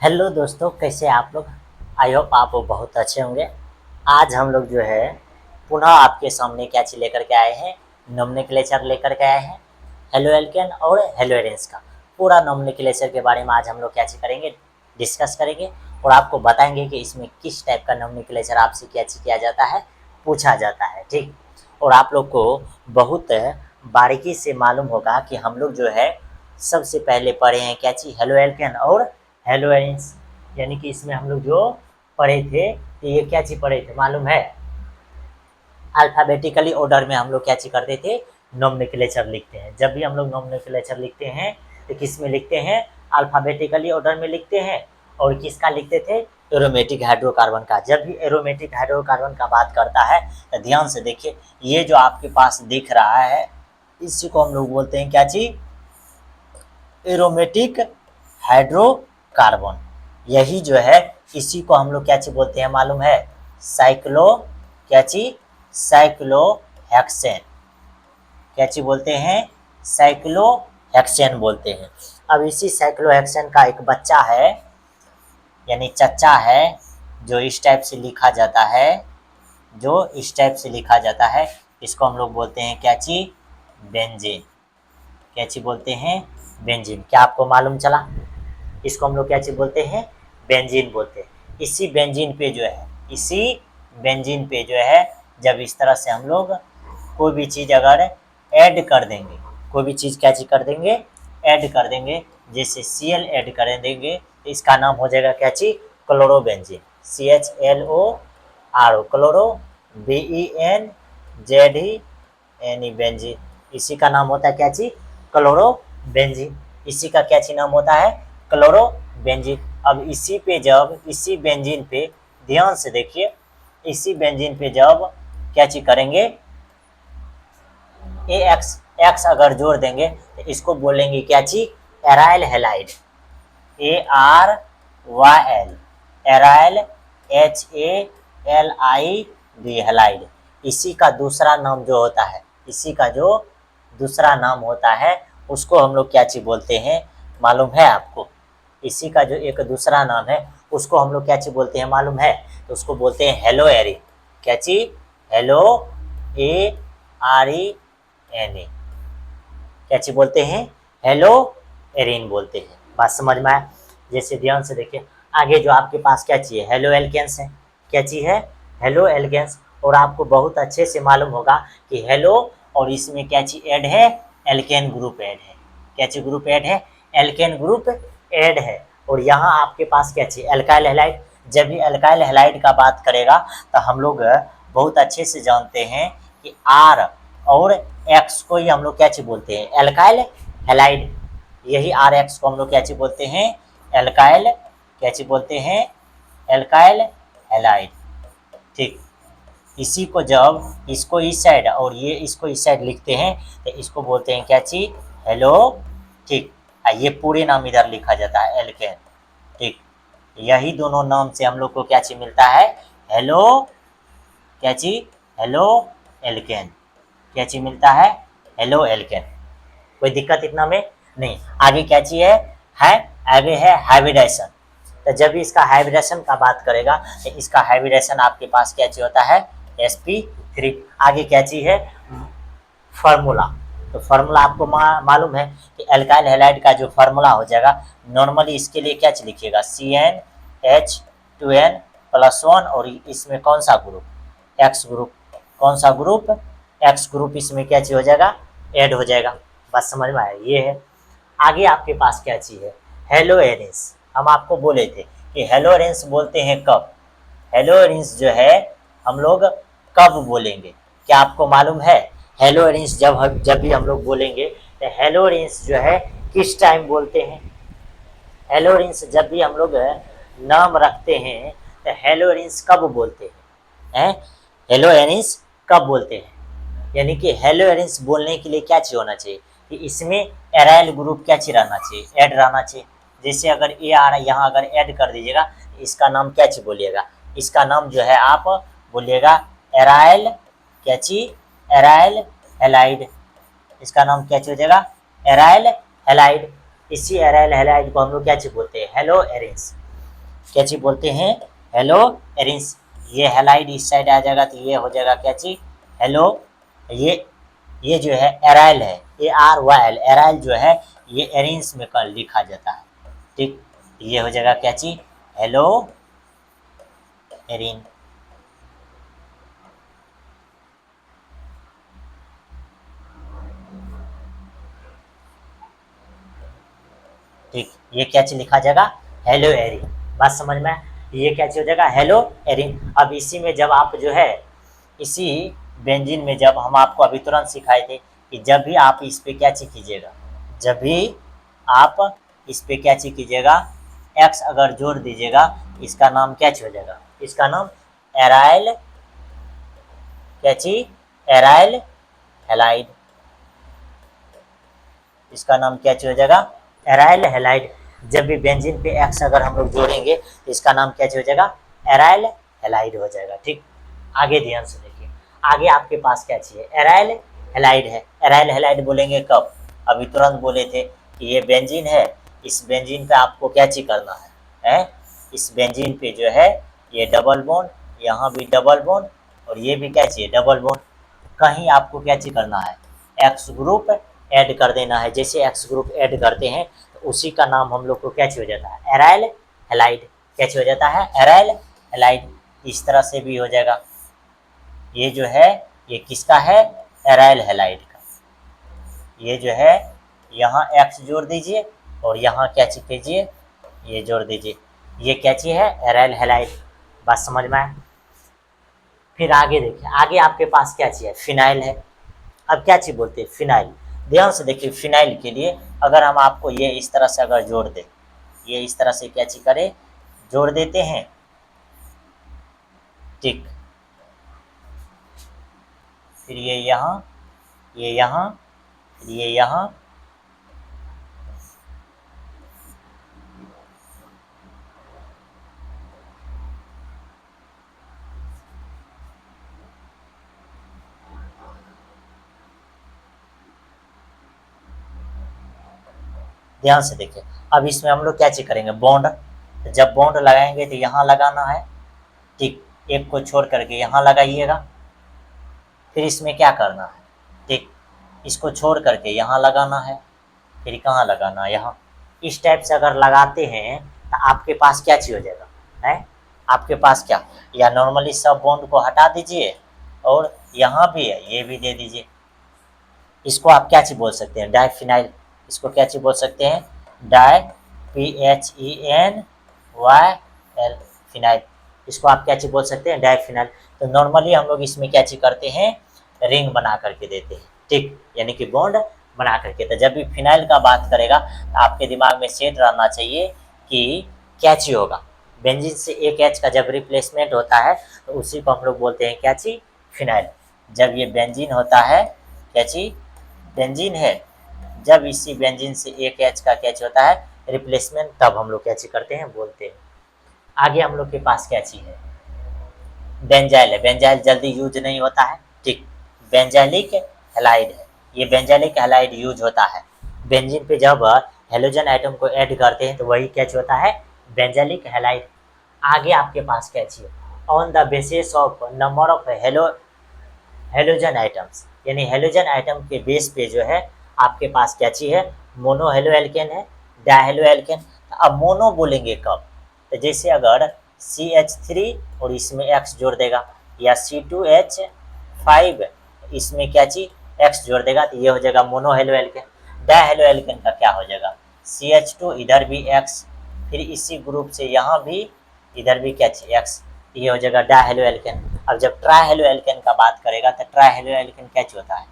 Hello दोस्तों, कैसे हैं आप लोग। आई होप आप बहुत अच्छे होंगे। आज हम लोग जो है पुनः आपके सामने क्या चीज़ लेकर के आए हैं, नोमेनक्लेचर लेकर के आए हैं। हेलो एल्केन और हेलो एरेंस का पूरा नोमेनक्लेचर के बारे में आज हम लोग क्या चीज़ करेंगे, डिस्कस करेंगे और आपको बताएंगे कि इसमें किस टाइप का नोमेनक्लेचर आपसे क्या चीज़ किया जाता है, पूछा जाता है। ठीक। और आप लोग को बहुत बारीकी से मालूम होगा कि हम लोग जो है सबसे पहले पढ़े हैं क्या चीज़, हेलो एल्केन और हेलो एरेंस। यानी कि इसमें हम लोग जो पढ़े थे तो ये क्या चीज़ पढ़े थे मालूम है, अल्फ़ाबेटिकली ऑर्डर में हम लोग क्या चीज़ करते थे, नोमेनक्लेचर लिखते हैं। जब भी हम लोग नोमेनक्लेचर लिखते हैं तो किस में लिखते हैं, अल्फ़ाबेटिकली ऑर्डर में लिखते हैं। और किसका लिखते थे, एरोमेटिक हाइड्रोकार्बन का। जब भी एरोमेटिक हाइड्रोकार्बन का बात करता है तो ध्यान से देखिए, ये जो आपके पास दिख रहा है इसी को हम लोग बोलते हैं क्या चीज़, एरोमेटिक हाइड्रोकार्बन। यही जो है इसी को हम लोग क्या चीज बोलते हैं मालूम है, साइक्लो क्या चीज, साइक्लोहेक्सेन। क्या चीज बोलते हैं, साइक्लोहेक्सेन बोलते हैं। अब इसी साइक्लोहेक्सेन का एक बच्चा है यानी चच्चा है, जो इस टाइप से लिखा जाता है, जो इस टाइप से लिखा जाता है, इसको हम लोग बोलते हैं क्या चीज, बेंजीन। क्या चीज बोलते हैं, बेंजीन। क्या आपको मालूम चला, इसको हम लोग क्या चीज बोलते हैं, बेंजीन बोलते हैं। इसी बेंजीन पे जो है, इसी बेंजीन पे जो है जब इस तरह से हम लोग कोई भी चीज़ अगर ऐड कर देंगे, कोई भी चीज़ क्या चीज़ कर देंगे, ऐड कर देंगे, जैसे Cl ऐड कर देंगे तो इसका नाम हो जाएगा क्या चीज़, chlorobenzene. CHLORO, chloro, BENZE, benzene. इसी का नाम होता है क्या चीज़, क्लोरोबेंजीन। इसी का क्या चीज़ नाम होता है, क्लोरोबेंजीन। अब इसी पे जब, इसी बेंजीन पे ध्यान से देखिए, इसी बेंजीन पे जब क्या चीज करेंगे, एक्स अगर जोड़ देंगे तो इसको बोलेंगे क्या चीज, aryl halide. ARYL, aryl, HALID, halide. इसी का दूसरा नाम जो होता है, इसी का जो दूसरा नाम होता है उसको हम लोग क्या चीज बोलते हैं मालूम है आपको। इसी का जो एक दूसरा नाम है उसको हम लोग क्या चीज बोलते हैं मालूम है, तो उसको बोलते हैं हेलो एरिन। क्या चीज, हेलो ARENA। क्या चीज बोलते हैं, हेलो एरिन बोलते हैं। बात समझ में आया। जैसे ध्यान से देखिए, आगे जो आपके पास क्या चाहिए, हेलो एल्केन्स है। क्या चीज है, हेलो एल्केन्स। और आपको बहुत अच्छे से मालूम होगा कि हेलो और इसमें क्या चीज ऐड है, एल्केन ग्रुप ऐड है। क्या चीज ग्रुप ऐड है, एल्केन ग्रुप ऐड है। और यहाँ आपके पास क्या चाहिए, एल्काइल हैलाइड। जब भी एल्काइल हैलाइड का बात करेगा तो हम लोग बहुत अच्छे से जानते हैं कि आर और एक्स को ही हम लोग क्या चीज बोलते हैं, एल्काइल हैलाइड। यही आर एक्स को हम लोग क्या चीज बोलते हैं, एल्काइल क्या चीज बोलते हैं, एल्काइल हैलाइड। ठीक। इसी को जब इसको इस साइड और ये इसको इस साइड लिखते हैं तो इसको बोलते हैं क्या चीज, हेलो। ठीक। ये पूरे नाम इधर लिखा जाता है, एल्केन। ठीक। यही दोनों नाम से हम लोग को क्या चीज मिलता है, हेलो क्या चीज, हेलो एल्केन। क्या चीज मिलता है, हेलो एल्केन। कोई दिक्कत इतना में नहीं। आगे क्या चीज है आगे है हाइब्रिडेशन। तो जब भी इसका हाइब्रिडेशन का बात करेगा तो इसका हाइब्रिडेशन आपके पास क्या चीज होता है, sp3। आगे क्या चीज है, फार्मूला। तो फार्मूला आपको मालूम है कि एल्काइल हैलाइड का जो फार्मूला हो जाएगा, नॉर्मली इसके लिए क्या चीज लिखिएगा, CnH2n+1। और इसमें कौन सा ग्रुप, एक्स ग्रुप। कौन सा ग्रुप, एक्स ग्रुप। इसमें क्या चीज हो जाएगा, ऐड हो जाएगा। बात समझ में आया, ये है। आगे आपके पास क्या चीज है, हेलो एरेंस। हम आपको बोले थे कि हेलो एरेंस बोलते हैं कब, हेलो एरेंस जो है हम लोग कब बोलेंगे, क्या आपको मालूम है। हेलो एरेंस जब भी हम लोग बोलेंगे तो हेलो एरेंस जो है किस टाइम बोलते हैं। हेलो एरेंस जब भी हम लोग नाम रखते हैं तो हेलो एरेंस कब बोलते हैं, हेलो एरेंस कब बोलते हैं। यानी कि हेलो एरेंस बोलने के लिए क्या चीज होना चाहिए, कि इसमें एराइल ग्रुप क्या चीज रहना चाहिए, ऐड रहना चाहिए। जैसे अगर ए आ रहा है यहाँ, अगर ऐड कर दीजिएगा इसका नाम क्या चीज बोलिएगा, इसका नाम जो है आप बोलिएगा एराइल क्या चीज, एराइल हैलाइड। इसका नाम क्या चीज हो जाएगा, एराइल हैलाइड। इसी एराइल हैलाइड को हम लोग क्या चीज बोलते हैं, हेलो एरेंस। कैची बोलते हैं हेलो एरिन्स। ये हेलाइड इस साइड आ जाएगा तो ये हो जाएगा कैची हेलो। ये जो है एराइल है, ARYL, एराइल जो है ये एरिन्स में कर लिखा जाता है। ठीक, ये हो जाएगा कैची हेलो एरिन। ठीक, ये कैची लिखा जाएगा हेलो एरिन। बात समझ में? ये कैची हो जाएगा हेलो एरिन। अब इसी में जब आप जो है इसी बेंजीन में जब हम आपको अभी तुरंत सिखाए थे कि जब भी आप इस पे कैची कीजिएगा, जब भी आप इस पे कैची कीजिएगा, एक्स अगर जोड़ दीजिएगा, इसका नाम कैची हो जाएगा, इसका नाम एराइल कैची, एराइल हेलाइड, इसका नाम कैची हो जाएगा एराइल हेलाइड। जब भी बेंजीन पे एक्स अगर हम लोग जोड़ेंगे तो इसका नाम कैची हो जाएगा एराइल हेलाइड हो जाएगा। ठीक, आगे ध्यान से देखिए, आगे आपके पास क्या चाहिए, एराइल हेलाइड है। एराइल हेलाइड बोलेंगे कब, अभी तुरंत बोले थे कि ये बेंजीन है, इस बेंजीन पे आपको कैची करना है? इस बेंजीन पे जो है ये डबल बॉन्ड, यहाँ भी डबल बॉन्ड और ये भी क्या चाहिए डबल बॉन्ड। कहीं आपको कैची करना है, एक्स ग्रुप ऐड कर देना है। जैसे एक्स ग्रुप ऐड करते हैं तो उसी का नाम हम लोग को कैची हो जाता है एराइल हेलाइड। कैची हो जाता है एराइल हेलाइड। इस तरह से भी हो जाएगा, ये जो है ये किसका है एराइल हेलाइड का। ये जो है यहाँ एक्स जोड़ दीजिए और यहाँ कैची कीजिए, ये जोड़ दीजिए, ये कैची है एराइल हेलाइड। बात समझ में आया? फिर आगे देखिए, आगे आपके पास क्या चाहिए, फिनाइल है। अब क्या चीज बोलते हैं फिनाइल, ध्यान से देखिए। फिनाइल के लिए अगर हम आपको ये इस तरह से अगर जोड़ दे, ये इस तरह से क्या चीज करे, जोड़ देते हैं। ठीक, फिर ये यहाँ, ये यहाँ, फिर ये यहाँ, ध्यान से देखिए। अब इसमें हम लोग क्या चीज करेंगे, बॉन्ड। जब बॉन्ड लगाएंगे तो यहाँ लगाना है। ठीक, एक को छोड़ करके यहाँ लगाइएगा। फिर इसमें क्या करना है, ठीक, इसको छोड़ करके यहाँ लगाना है। फिर कहाँ लगाना है, यहाँ। इस टाइप से अगर लगाते हैं तो आपके पास क्या चीज हो जाएगा है, आपके पास क्या, या नॉर्मली सब बॉन्ड को हटा दीजिए और यहाँ भी है ये भी दे दीजिए। इसको आप क्या चीज बोल सकते हैं, डाइफिनाइल। इसको क्या चीज बोल सकते हैं, डाई PHENYL फिनाइल। इसको आप क्या चीज बोल सकते हैं, डाइफिनाइल। तो नॉर्मली हम लोग इसमें क्या चीज करते हैं, रिंग बना करके देते हैं। ठीक, यानी कि बॉन्ड बना करके। तो जब भी फिनाइल का बात करेगा तो आपके दिमाग में सेट रहना चाहिए कि क्या चीज होगा, बेंजीन से एक एच का जब रिप्लेसमेंट होता है तो उसी को हम लोग बोलते हैं क्या चीज, फिनाइल। जब ये बेंजीन होता है, क्या चीज बेंजीन है, जब इसी बेंजीन से एक एच का कैच होता है रिप्लेसमेंट, तब हम लोग कैची करते हैं, बोलते हैं। आगे हम लोग के पास क्या चीज है, बेंजाइल है। बेंजाइल जल्दी यूज नहीं होता है। ठीक, बेंजाइलिक हेलाइड है। ये बेंजाइलिक हेलाइड यूज होता है बेंजीन पे, जब हेलोजन आइटम को ऐड करते हैं तो वही कैच होता है बेंजाइलिक हेलाइड। आगे आपके पास क्या चाहिए, on the basis of number of halogen items, यानी हेलोजन आइटम के बेस पे जो है आपके पास क्या चीज है, मोनो हेलो एल्केन है, डायहेलो एल्केन। अब मोनो बोलेंगे कब, तो जैसे अगर CH3 और इसमें X जोड़ देगा, या C2H5 इसमें क्या चीज X जोड़ देगा, तो ये हो जाएगा मोनो हेलो एल्केन। डायहेलो एल्केन का क्या हो जाएगा, CH2 इधर भी X, फिर इसी ग्रुप से यहाँ भी इधर भी क्या चीज X, ये हो जाएगा डायहेलो एल्केन। अब जब ट्राइहेलो एल्केन का बात करेगा तो ट्राइहेलो एल्केन क्या चीज होता है,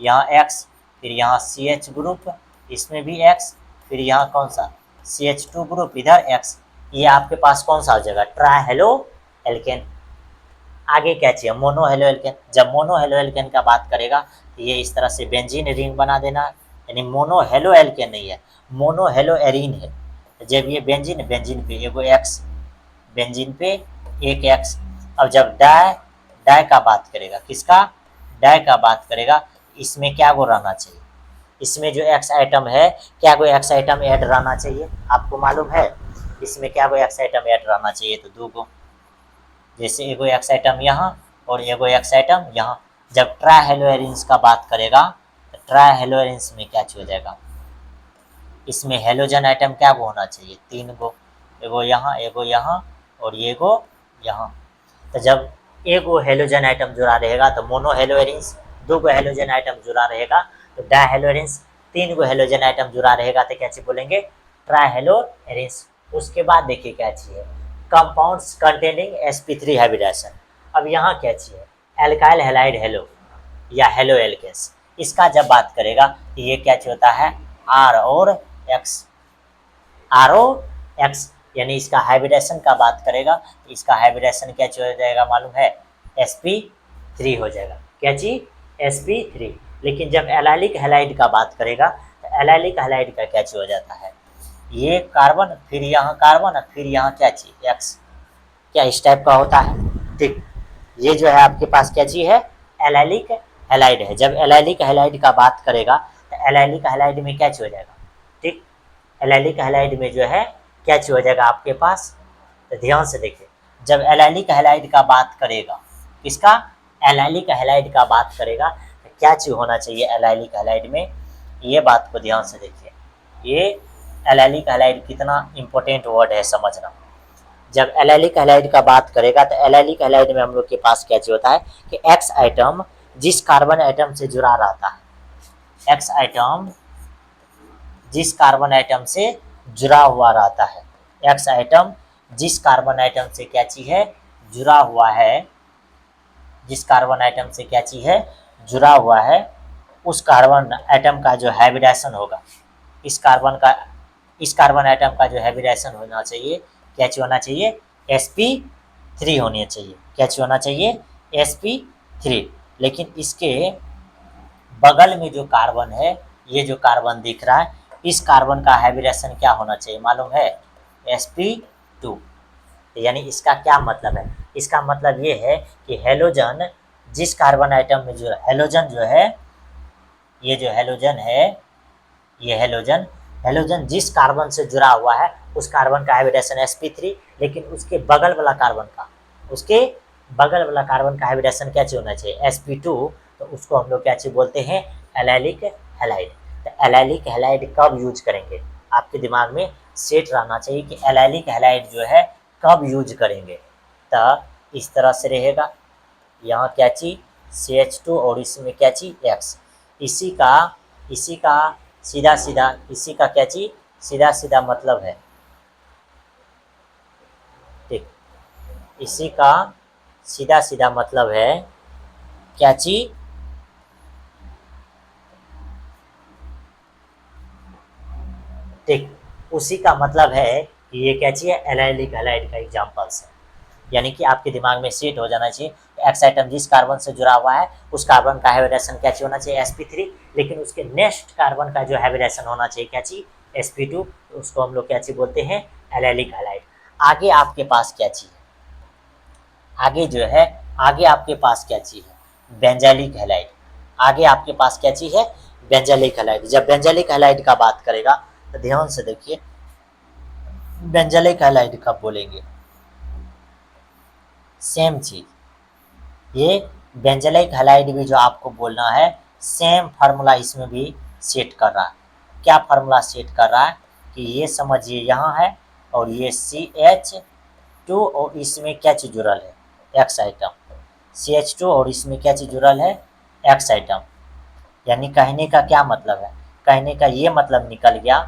यहाँ X, फिर यहाँ CH ग्रुप, इसमें भी X, फिर यहाँ कौन सा CH2 ग्रुप, इधर X। ये आपके पास कौन सा हो जाएगा, ट्राइहेलो एल्केन। आगे क्या चाहिए, मोनो हेलो एल्केन। जब मोनो हेलो एल्केन का बात करेगा तो ये इस तरह से बेंजीन रिंग बना देना, यानी मोनो हेलो एल्केन नहीं है, मोनो हेलो एरीन है। जब ये बेंजीन, बेंजीन पे एगो X, बेंजीन पे एक X। अब जब डाई का बात करेगा, किसका, डाई का बात करेगा, इसमें क्या गो रहना चाहिए, इसमें जो X आइटम है क्या कोई X आइटम ऐड रहना चाहिए, आपको मालूम है। इसमें क्या गो एक्स आइटम ऐड रहना चाहिए, तो 2 गो, जैसे एगो एक्स आइटम यहाँ और एगो एक्स आइटम यहाँ। जब ट्राई हेलो एरेंज का बात करेगा तो ट्राई हेलो एरेंज में क्या हो जाएगा, इसमें हेलोजन आइटम क्या गो होना चाहिए, 3 गो, एगो यहाँ और ये गो यहाँ। तो जब एगो हेलोजन आइटम जुड़ा रहेगा तो मोनो हेलो एरेंज, 2 गो हेलोजन आइटम जुड़ा रहेगा तो डाई हेलो एरेंज, 3 गो हेलोजन आइटम जुड़ा रहेगा तो क्या चीज बोलेंगे, ट्राई हेलो एरेंज। उसके बाद देखिए क्या चीज है, कंपाउंड्स कंटेनिंग sp3 हाइब्रिडाइजेशन। अब यहाँ क्या चीज है, एल्काइल हैलाइड हेलो या हेलो एल्केन्स, इसका जब बात करेगा तो ये क्या चीज होता है, आर और एक्स, आर ओ एक्स, यानी इसका हाइब्रिडेशन का बात करेगा तो इसका हाइब्रिडेशन क्या हो जाएगा मालूम है, sp3 हो जाएगा, क्या चीज, sp3। लेकिन जब एलाइलिक हैलाइड का बात करेगा तो एलाइलिक हैलाइड का क्या चीज हो जाता है, ये कार्बन फिर यहाँ कार्बन फिर यहाँ क्या चीज एक्स, क्या इस टाइप का होता है। ठीक, ये जो है आपके पास क्या चीज है, एलाइलिक हैलाइड है। जब एलाइलिक हैलाइड का बात करेगा तो एलाइलिक हैलाइड में क्या चीज हो जाएगा, ठीक, एलाइलिक हैलाइड में जो है क्या चीज हो जाएगा आपके पास, तो ध्यान से देखिए, जब एलाइलिक हैलाइड का बात करेगा, किसका, एलाइलिक हैलाइड का बात करेगा तो क्या चीज होना चाहिए एलाइलिक हैलाइड में, ये बात को ध्यान से देखिए, ये एलाइलिक हैलाइड कितना इंपॉर्टेंट वर्ड है समझना। जब एलाइलिक हैलाइड का बात करेगा तो एलाइलिक हैलाइड में हम लोग के पास क्या चीज होता है कि एक्स आइटम जिस कार्बन आइटम से जुड़ा रहता है, एक्स आइटम जिस कार्बन आइटम से जुड़ा हुआ रहता है, एक्स आइटम जिस कार्बन आइटम से क्या चीज है, जुड़ा हुआ है, जिस कार्बन आइटम से क्या चीज है, जुड़ा हुआ है, उस कार्बन आइटम का जो हाइब्रिडाइजेशन होगा, इस कार्बन आइटम का जो हाइब्रिडाइजेशन होना चाहिए, क्या चीज होना चाहिए, sp3 होनी चाहिए, क्या चीज होना चाहिए, sp3। लेकिन इसके बगल में जो कार्बन है, ये जो कार्बन दिख रहा है, इस कार्बन का हाइब्रिडेशन क्या होना चाहिए मालूम है, sp2। यानी इसका क्या मतलब है, इसका मतलब ये है कि हेलोजन जिस कार्बन आइटम में जो हेलोजन जो है, ये जो हेलोजन है, ये हेलोजन जिस कार्बन से जुड़ा हुआ है उस कार्बन का हाइब्रिडेशन sp3, लेकिन उसके बगल वाला कार्बन का, उसके बगल वाला कार्बन का हाइब्रिडेशन क्या चीज होना चाहिए, sp2। तो उसको हम लोग क्या चीज बोलते हैं, एलाइलिक हैलाइड। तो एलाइलिक हैलाइड कब यूज करेंगे, आपके दिमाग में सेट रहना चाहिए कि एलाइलिक हैलाइड जो है कब यूज करेंगे। तो इस तरह से रहेगा, यहाँ क्या चीज CH2 और इसमें क्या चीज X, इसी का सीधा सीधा, इसी का क्या चीज सीधा सीधा मतलब है, ठीक, इसी का सीधा सीधा मतलब है क्या चीज, ठीक, उसी का मतलब है कि ये क्या चीज है, एलाइलिक हैलाइड का एग्जांपल्स है। यानी कि आपके दिमाग में सेट हो जाना चाहिए, एक्स आइटम जिस कार्बन से जुड़ा हुआ है उस कार्बन का हाइब्रिडेशन क्या होना चाहिए, sp3, लेकिन उसके नेक्स्ट कार्बन का जो हाइब्रिडेशन होना चाहिए क्या चीज, sp2। तो उसको हम लोग क्या चीज बोलते हैं, एलाइलिक हैलाइड। आगे आपके पास क्या चीज है, आगे जो है, आगे आपके पास क्या चीज है, बेंजाइलिक हैलाइड। आगे आपके पास क्या चीज है, बेंजाइलिक हैलाइड। जब बेंजाइलिक हैलाइड का बात करेगा तो ध्यान से देखिए, बेंजाइलिक हैलाइड कब बोलेंगे, सेम चीज, ये बेंजाइलिक हैलाइड भी जो आपको बोलना है, सेम फार्मूला इसमें भी सेट कर रहा है। क्या फार्मूला सेट कर रहा है कि ये समझिए यहाँ है और ये CH2 और इसमें क्या चीज जुड़ल है, एक्स आइटम, CH2 और इसमें क्या चीज जुड़ल है, एक्स आइटम। यानी कहने का क्या मतलब है, कहने का ये मतलब निकल गया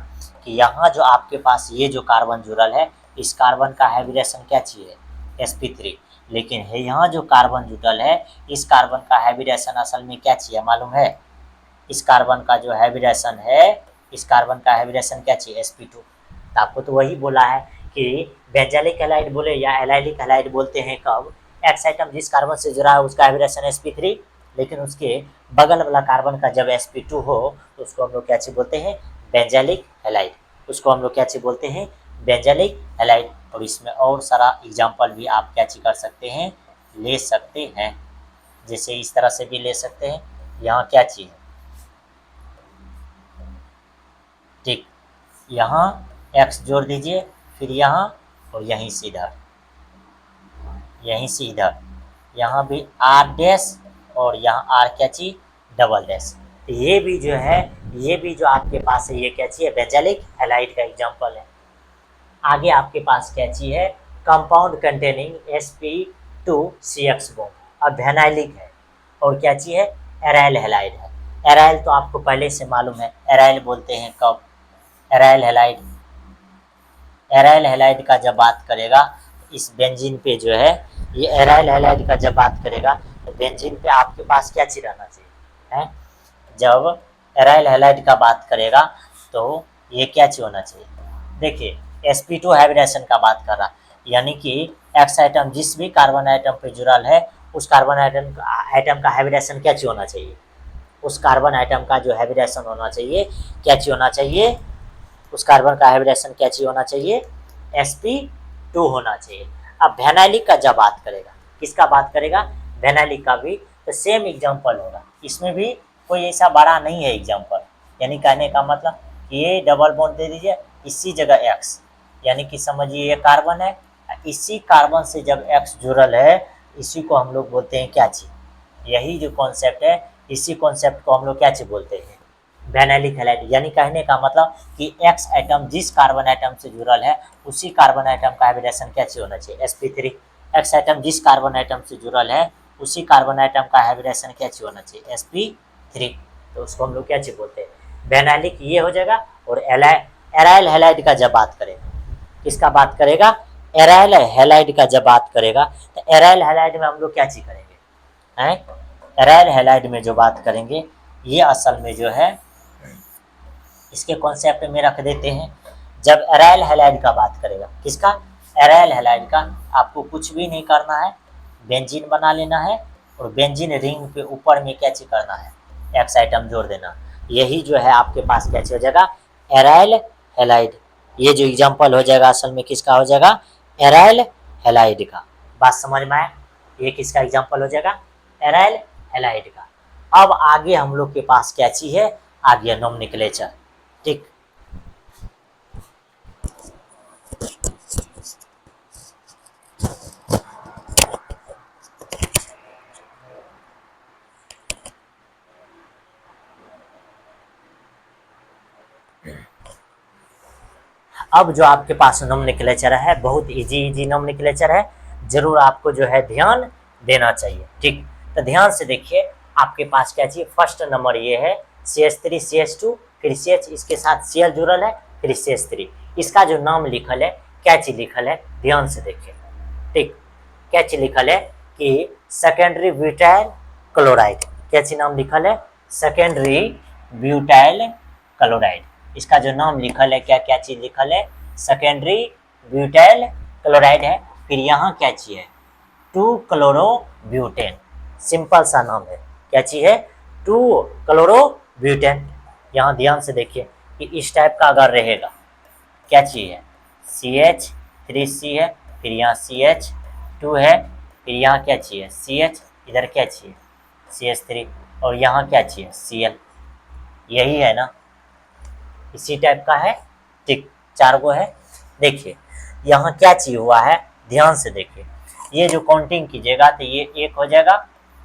कि यहाँ जो आपके पास ये जो कार्बन जुड़ल है, इस कार्बन का हाइब्रिडेशन क्या चाहिए, sp3। लेकिन है यहाँ जो कार्बन जुड़ल है, इस कार्बन का हाइब्रिडेशन असल में क्या चाहिए मालूम है, इस कार्बन का जो हाइब्रिडेशन है, इस कार्बन का हाइब्रिडेशन क्या चाहिए, sp2। तो आपको तो वही बोला है कि बेंजाइलिक हैलाइड बोले या एलाइलिक हैलाइड बोलते हैं कब, एक्स आइटम जिस कार्बन से जुड़ा है उसका हाइब्रिडेशन sp3, लेकिन उसके बगल वाला कार्बन का जब sp2 हो तो उसको हम लोग क्या चीज बोलते हैं, बेंजाइलिक हैलाइड। उसको हम लोग क्या चीज बोलते हैं, बेंजाइलिक हैलाइड। और इसमें और सारा एग्जांपल भी आप क्या चीज कर सकते हैं, ले सकते हैं। जैसे इस तरह से भी ले सकते हैं, यहाँ क्या चीज है, ठीक, यहाँ x जोड़ दीजिए फिर यहाँ और यहीं से इधर, यहीं से इधर, यहाँ भी आर डैश और यहाँ आर क्या चीज डबल डैश। ये भी जो है, ये भी जो आपके पास है ये क्या चीज है, बेंजालिक हैलाइड का एग्जांपल है। आगे आपके पास क्या चीज है, कंपाउंड कंटेनिंग sp2CX बॉन्ड, अब वेनाइलिक है और क्या चीज है, एराइल हैलाइड है। एराइल तो आपको पहले से मालूम है, एराइल बोलते हैं कब, एराइल हैलाइड, एराइल हैलाइड का जब बात करेगा इस बेंजीन पे जो है, ये एराइल हैलाइड का जब बात करेगा तो बेंजीन पे आपके पास क्या चीज रहना चाहिए है, जब एराइल हैलाइड का बात करेगा तो ये क्या चीज होना चाहिए, देखिए sp2 हाइब्रिडेशन का बात कर रहा, यानी कि एक्स आइटम जिस भी कार्बन आइटम पे जुड़ल है उस कार्बन आइटम का हाइब्रिडेशन क्या चीज होना चाहिए, उस कार्बन आइटम का जो हाइब्रिडेशन होना चाहिए क्या चीज होना चाहिए, उस कार्बन का हाइब्रिडेशन क्या चीज होना चाहिए, sp2 होना चाहिए। अब वेनाइलिक का जब बात करेगा, किसका बात करेगा, वेनाइलिक का भी तो सेम एग्जांपल होगा, इसमें भी कोई ऐसा बड़ा नहीं है एग्जांपल, यानी कहने का मतलब ये डबल बॉन्ड दे दीजिए, इसी जगह x, यानी कि समझिए ये कार्बन है, इसी कार्बन से जब x जुड़ल है इसी को हम लोग बोलते हैं क्या चीज, यही जो कॉन्सेप्ट है इसी कॉन्सेप्ट को हम लोग क्या चीज बोलते हैं, वेनाइलिक हैलाइड। यानी कहने का मतलब कि x आइटम जिस कार्बन आइटम से जुड़ल है उसी कार्बन आइटम का हाइब्रिडेशन क्या चीज होना चाहिए, sp3। x आइटम जिस कार्बन आइटम से जुड़ल है उसी कार्बन आइटम का हाइब्रिडेशन क्या चीज होना चाहिए, sp3। तो उसको हम लोग क्या चीज बोलते हैं, वेनाइलिक ये हो जाएगा। और एराइल हैलाइड का जब बात करेगा, किसका बात करेगा, एराइल हैलाइड का जब बात करेगा तो एराइल हैलाइड में हम लोग क्या चीज करेंगे हैं, एराइल हैलाइड में जो बात करेंगे ये असल में जो है इसके कॉन्सेप्ट में रख देते हैं। जब एराइल हैलाइड का बात करेगा, किसका, एराइल हैलाइड का, आपको कुछ भी नहीं करना है, बेंजीन बना लेना है और बेंजीन रिंग पे ऊपर में क्या चीज करना है, एक्स आइटम जोड़ देना, यही जो है आपके पास क्या चीज हो जाएगा, एराइल हैलाइड। ये जो एग्जांपल हो जाएगा असल में किसका हो जाएगा, एराइल हैलाइड का। बात समझ में आए, ये किसका एग्जांपल हो जाएगा, एराइल हैलाइड का। अब आगे हम लोग के पास क्या चीज है, आगे नोमेनक्लेचर, ठीक। अब जो आपके पास नोमेनक्लेचर है बहुत इजी नोमेनक्लेचर है, जरूर आपको जो है ध्यान देना चाहिए, ठीक। तो ध्यान से देखिए, आपके पास क्या चाहिए, फर्स्ट नंबर ये है CH3 CH2, फिर CH इसके साथ Cl जुड़ल है, फिर CH3, इसका जो नाम लिखल है क्या चीज लिखल है, ध्यान से देखिए, ठीक। क्या चीज लिखल है कि सेकेंडरी ब्यूटाइल क्लोराइड, क्या चीज नाम लिखल है, सेकेंडरी ब्यूटाइल क्लोराइड, इसका जो नाम लिखल है क्या क्या चीज लिखल है, सेकेंडरी ब्यूटाइल क्लोराइड है। फिर यहाँ क्या चीज है, 2 क्लोरो ब्यूटेन, सिंपल सा नाम है, क्या चीज है, 2 क्लोरो ब्यूटेन। यहाँ ध्यान से देखिए कि इस टाइप का अगर रहेगा क्या चीज है, CH3C है, फिर यहाँ CH2 है, फिर यहाँ क्या चाहिए CH, इधर क्या चाहिए CH3, और यहाँ क्या चाहिए Cl, यही है ना, इसी टाइप का है, ठीक, 4 गो है। देखिए यहाँ क्या चीज हुआ है, ध्यान से देखिए, ये जो काउंटिंग कीजिएगा तो ये 1 हो जाएगा,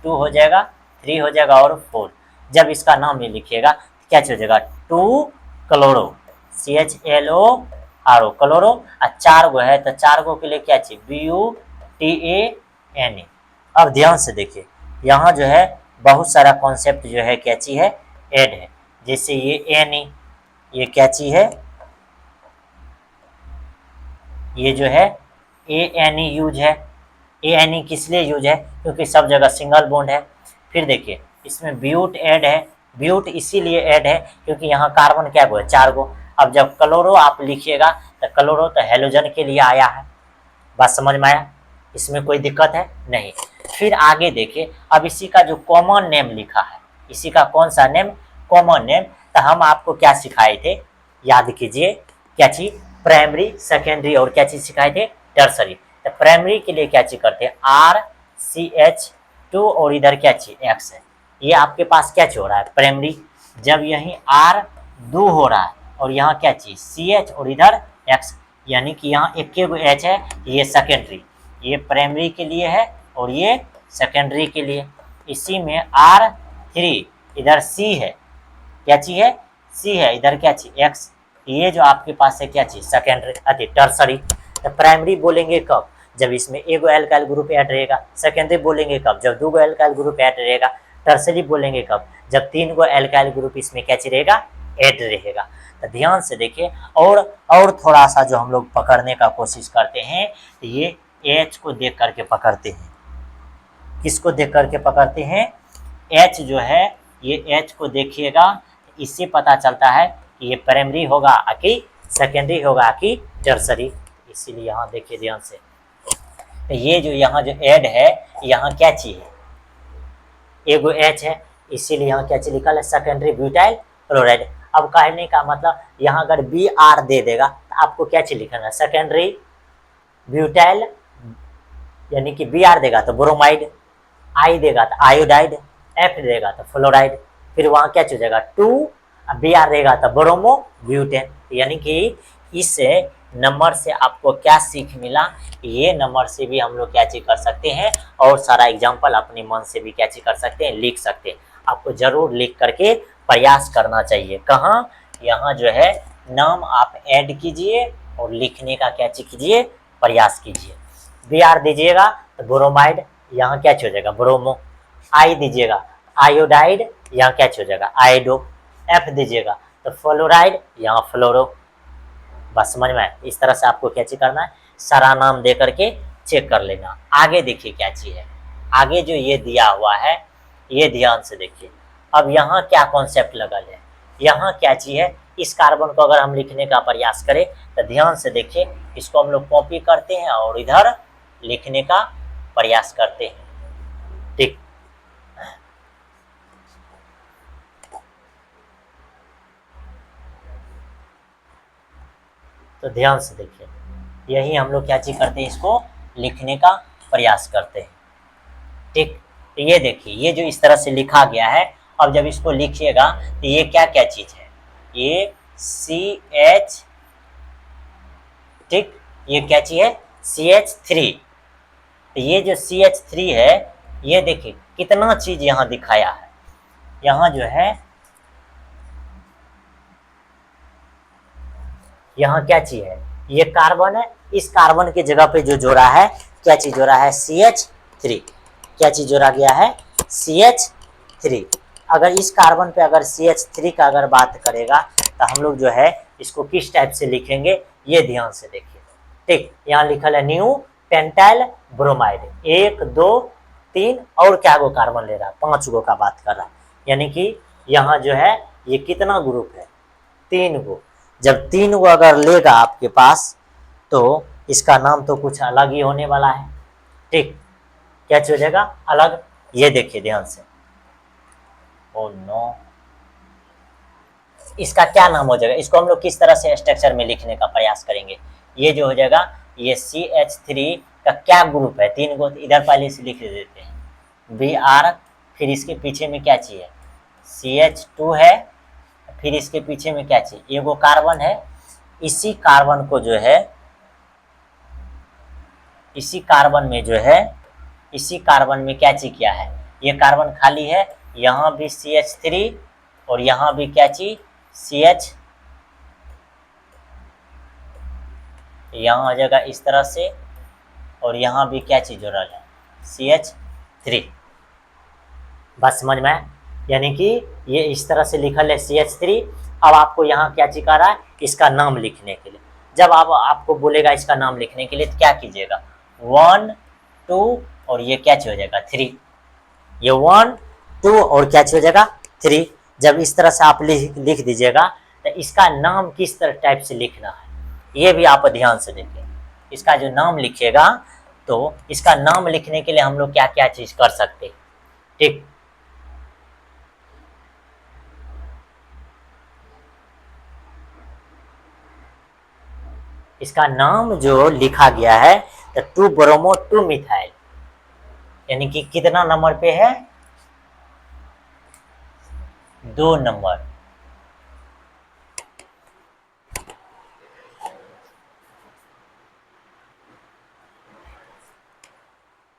2 हो जाएगा, 3 हो जाएगा और 4। जब इसका नाम ये लिखिएगा क्या चीज हो जाएगा, 2 क्लोरो CHLO क्लोरो, और 4 गो है तो 4 गो के लिए क्या चाहिए BUTANA। अब ध्यान से देखिए, यहाँ जो है बहुत सारा कॉन्सेप्ट जो है क्या चीज है, ऐड है, जैसे ये Na, ये क्या चीज है, ये जो है ANE यूज है, ANE किस लिए यूज है, क्योंकि सब जगह सिंगल बॉन्ड है। फिर देखिए इसमें ब्यूट ऐड है, ब्यूट इसीलिए ऐड है क्योंकि यहाँ कार्बन क्या गो है, 4 गो। अब जब क्लोरो आप लिखिएगा तो क्लोरो तो हेलोजन के लिए आया है, बात समझ में आया, इसमें कोई दिक्कत है नहीं। फिर आगे देखिए, अब इसी का जो कॉमन नेम लिखा है, इसी का कौन सा नेम, कॉमन नेम, तो हम आपको क्या सिखाए थे, याद कीजिए, क्या चीज, प्राइमरी, सेकेंडरी और क्या चीज सिखाए थे, टर्सरी। तो प्राइमरी के लिए क्या चीज करते हैं, RCH2 और इधर क्या चीज X है, ये आपके पास क्या चीज हो रहा है, प्राइमरी। जब यही R 2 हो रहा है और यहाँ क्या चीज CH और इधर X, यानी कि यहाँ एक के एच है, ये सेकेंडरी, ये प्राइमरी के लिए है और ये सेकेंडरी के लिए। इसी में R3 इधर C है, क्या चीज है, C है, इधर क्या चीज X, ये जो आपके पास है क्या चीज सेकेंडरी अति टर्सरी। तो प्राइमरी बोलेंगे कब, जब इसमें एगो एल्काइल ग्रुप ऐड रहेगा। सेकेंडरी बोलेंगे कब, जब दो गो एल्काइल ग्रुप ऐड रहेगा। टर्सरी बोलेंगे कब, जब तीन गो एल्काइल ग्रुप इसमें क्या चीज रहेगा, ऐड रहेगा। तो ध्यान से देखिए, और थोड़ा सा जो हम लोग पकड़ने का कोशिश करते हैं, तो ये H को देख करके पकड़ते हैं। किसको देख करके पकड़ते हैं, H जो है, ये H को देखिएगा, इससे पता चलता है कि ये प्राइमरी होगा कि सेकेंडरी होगा कि टर्सरी। इसीलिए यहाँ देखिए ध्यान से, तो ये जो यहाँ जो ऐड है, यहाँ क्या चीज है, एगो H है, इसीलिए यहाँ क्या चीज लिखा है, सेकेंडरी ब्यूटाइल क्लोराइड। अब कहने का मतलब यहाँ अगर Br दे देगा तो आपको क्या चीज लिखना है, सेकेंडरी ब्यूटाइल, यानी कि Br देगा तो ब्रोमाइड, I देगा तो आयोडाइड, F देगा तो फ्लोराइड, फिर वहाँ क्या चीज हो जाएगा 2, Br रहेगा तो ब्रोमो ब्यूटेन। यानी कि इस नंबर से आपको क्या सीख मिला, ये नंबर से भी हम लोग क्या चीज कर सकते हैं, और सारा एग्जाम्पल अपने मन से भी क्या चीज कर सकते हैं, लिख सकते हैं। आपको जरूर लिख करके प्रयास करना चाहिए। कहाँ, यहाँ जो है नाम आप ऐड कीजिए और लिखने का क्या चीज कीजिए, प्रयास कीजिए। Br दीजिएगा तो ब्रोमाइड, यहाँ क्या हो जाएगा ब्रोमो। I दीजिएगा आयोडाइड, यहाँ क्या हो जाएगा आयोडो। F दीजिएगा तो फ्लोराइड, यहाँ फ्लोरो। बस समझ में, इस तरह से आपको क्या चीज करना है, सारा नाम दे करके चेक कर लेना। आगे देखिए क्या चीज है, आगे जो ये दिया हुआ है, ये ध्यान से देखिए। अब यहाँ क्या कॉन्सेप्ट लगल है, यहाँ क्या चीज है, इस कार्बन को अगर हम लिखने का प्रयास करें तो ध्यान से देखिए, इसको हम लोग कॉपी करते हैं और इधर लिखने का प्रयास करते हैं। ठीक, तो ध्यान से देखिए, यही हम लोग क्या चीज करते हैं, इसको लिखने का प्रयास करते हैं। ठीक, तो ये देखिए, ये जो इस तरह से लिखा गया है, अब जब इसको लिखिएगा तो ये क्या क्या चीज है, ये CH, ठीक, ये क्या चीज है CH3। तो ये जो CH3 है, ये देखिए कितना चीज यहाँ दिखाया है। यहाँ जो है, यहाँ क्या चीज है, ये कार्बन है, इस कार्बन की जगह पे जो जोड़ा है, क्या चीज जोड़ा है CH3। क्या चीज जोड़ा गया है CH3। अगर इस कार्बन पे अगर CH3 का अगर बात करेगा तो हम लोग जो है इसको किस टाइप से लिखेंगे, ये ध्यान से देखिए। ठीक, यहाँ लिखल है न्यू पेंटाइल ब्रोमाइड, 1 2 3 और क्या गो कार्बन ले रहा है, 5 गो का बात कर रहा है। यानी कि यहाँ जो है ये कितना ग्रुप है, 3 गो। जब 3 गो अगर लेगा आपके पास तो इसका नाम तो कुछ अलग ही होने वाला है। ठीक, क्या हो जाएगा अलग, ये देखिए ध्यान से। ओ नो, इसका क्या नाम हो जाएगा, इसको हम लोग किस तरह से स्ट्रक्चर में लिखने का प्रयास करेंगे। ये जो हो जाएगा, ये CH3 का क्या ग्रुप है, 3 गो, इधर पहले से लिख देते हैं Br, फिर इसके पीछे में क्या चाहिए CH2 है, फिर इसके पीछे में क्या चाहिए, एगो कार्बन है। इसी कार्बन को जो है, इसी कार्बन में जो है, इसी कार्बन में क्या चीज किया है, ये कार्बन खाली है, यहाँ भी CH3 और यहाँ भी क्या चीज CH, यहाँ आ जाएगा इस तरह से, और यहाँ भी क्या चीज जोड़ा है CH3। बस समझ में, यानी कि ये इस तरह से लिखल है CH3। अब आपको यहाँ क्या चीज कर रहा है, इसका नाम लिखने के लिए, जब आप आपको बोलेगा इसका नाम लिखने के लिए तो क्या कीजिएगा 1 2 और ये क्या हो जाएगा 3, ये 1 2 और क्या हो जाएगा 3। जब इस तरह से आप लिख दीजिएगा तो इसका नाम किस तरह टाइप से लिखना है, ये भी आप ध्यान से देखिए। इसका जो नाम लिखिएगा, तो इसका नाम लिखने के लिए हम लोग क्या क्या चीज कर सकते हैं। ठीक, इसका नाम जो लिखा गया है तो 2 ब्रोमो 2 मिथाइल, यानी कि कितना नंबर पे है 2 नंबर।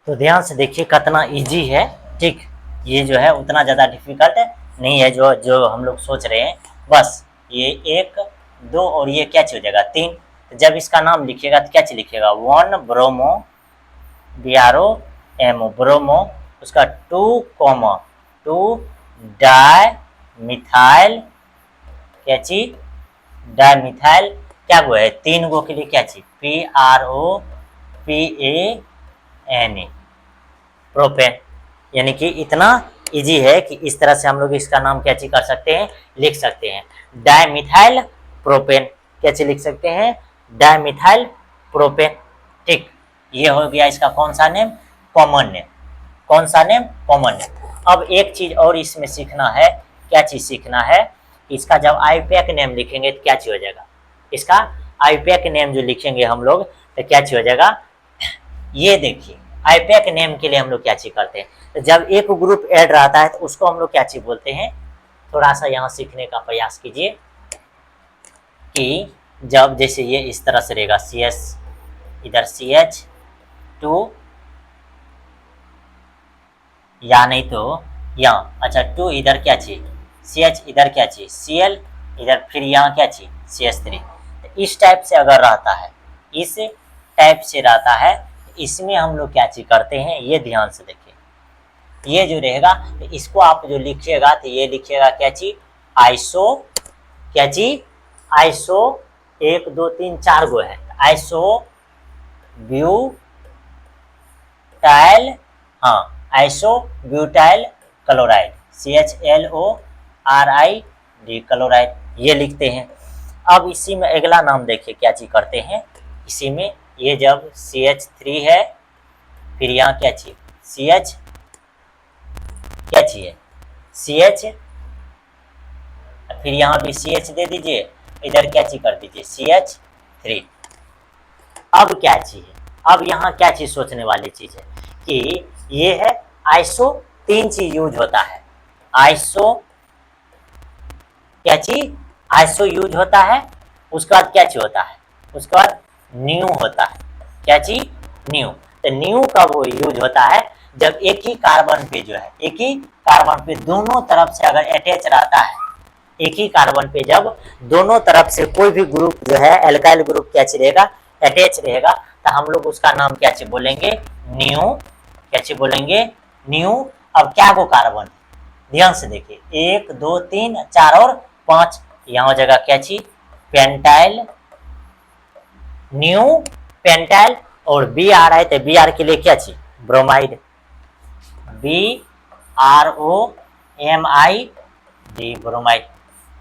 तो ध्यान से देखिए कितना इजी है। ठीक, ये जो है उतना ज़्यादा डिफिकल्ट नहीं है जो जो हम लोग सोच रहे हैं। बस ये 1 2 और ये क्या चीज हो जाएगा 3। तो जब इसका नाम लिखिएगा तो क्या चीज लिखिएगा 1 ब्रोमो BROMO ब्रोमो, उसका 2 डाई मिथाइल क्या चीज डाईमिथाइल क्या गो है 3 गो के लिए क्या चीज PROPANA प्रोपेन। यानी कि इतना इजी है कि इस तरह से हम लोग इसका नाम क्या चीज कर सकते हैं लिख सकते हैं डाईमिथाइल प्रोपेन। क्या चीज लिख सकते हैं डाईमिथाइल प्रोपेन। ठीक, ये हो गया इसका कौन सा नेम कॉमन नेम। कौन सा नेम कॉमन नेम। अब एक चीज और इसमें सीखना है। क्या चीज सीखना है इसका जब आईपैक नेम लिखेंगे तो क्या चीज हो जाएगा इसका आईपैक नेम जो लिखेंगे हम लोग तो क्या चीज हो जाएगा। ये देखिए आईपैक नेम के लिए हम लोग क्या चीज करते हैं तो जब एक ग्रुप ऐड रहता है तो उसको हम लोग क्या चीज बोलते हैं। थोड़ा सा यहाँ सीखने का प्रयास कीजिए कि जब जैसे ये इस तरह से रहेगा CS इधर CH2 या नहीं तो यहाँ अच्छा 2 इधर क्या चीज CH इधर क्या चीज Cl इधर फिर यहाँ क्या चीज CH3। इस टाइप से अगर रहता है इस टाइप से रहता है इसमें हम लोग क्या चीज करते हैं ये ध्यान से देखिए। ये जो रहेगा तो इसको आप जो लिखिएगा तो ये लिखिएगा क्या चीज आइसो क्या चीज आइसो 1 2 3 4 गो है आइसो ब्यूटाइल हाँ iso butyl chloride CHLORID chloride ये लिखते हैं। अब इसी में अगला नाम देखिए क्या चीज करते हैं इसी में ये जब CH3 है फिर यहाँ क्या चीज CH क्या चाहिए CH फिर यहाँ भी CH दे दीजिए इधर क्या चीज कर दीजिए CH3। अब क्या चीज है अब यहाँ क्या चीज सोचने वाली चीज है कि ये है आइसो 3 चीज यूज होता है आइसो क्या चीज आइसो यूज होता है उसके बाद क्या चीज होता है उसके बाद न्यू होता है क्या चीज न्यू। तो न्यू कब वो यूज होता है जब एक ही कार्बन पे जो है एक ही कार्बन पे दोनों तरफ से अगर अटैच रहता है एक ही कार्बन पे जब दोनों तरफ से कोई भी ग्रुप जो है एल्काइल ग्रुप क्या चीज रहेगा अटैच रहेगा तो हम लोग उसका नाम क्या चीज बोलेंगे न्यू क्या चीज बोलेंगे न्यू। अब क्या को कार्बन ध्यान से देखिए 1 2 3 4 और 5 यहाँ जगह क्या चीज पेंटाइल न्यू पेंटाइल और बी आ रहा है तो बी आर के लिए क्या चीज ब्रोमाइड BROMID ब्रोमाइड।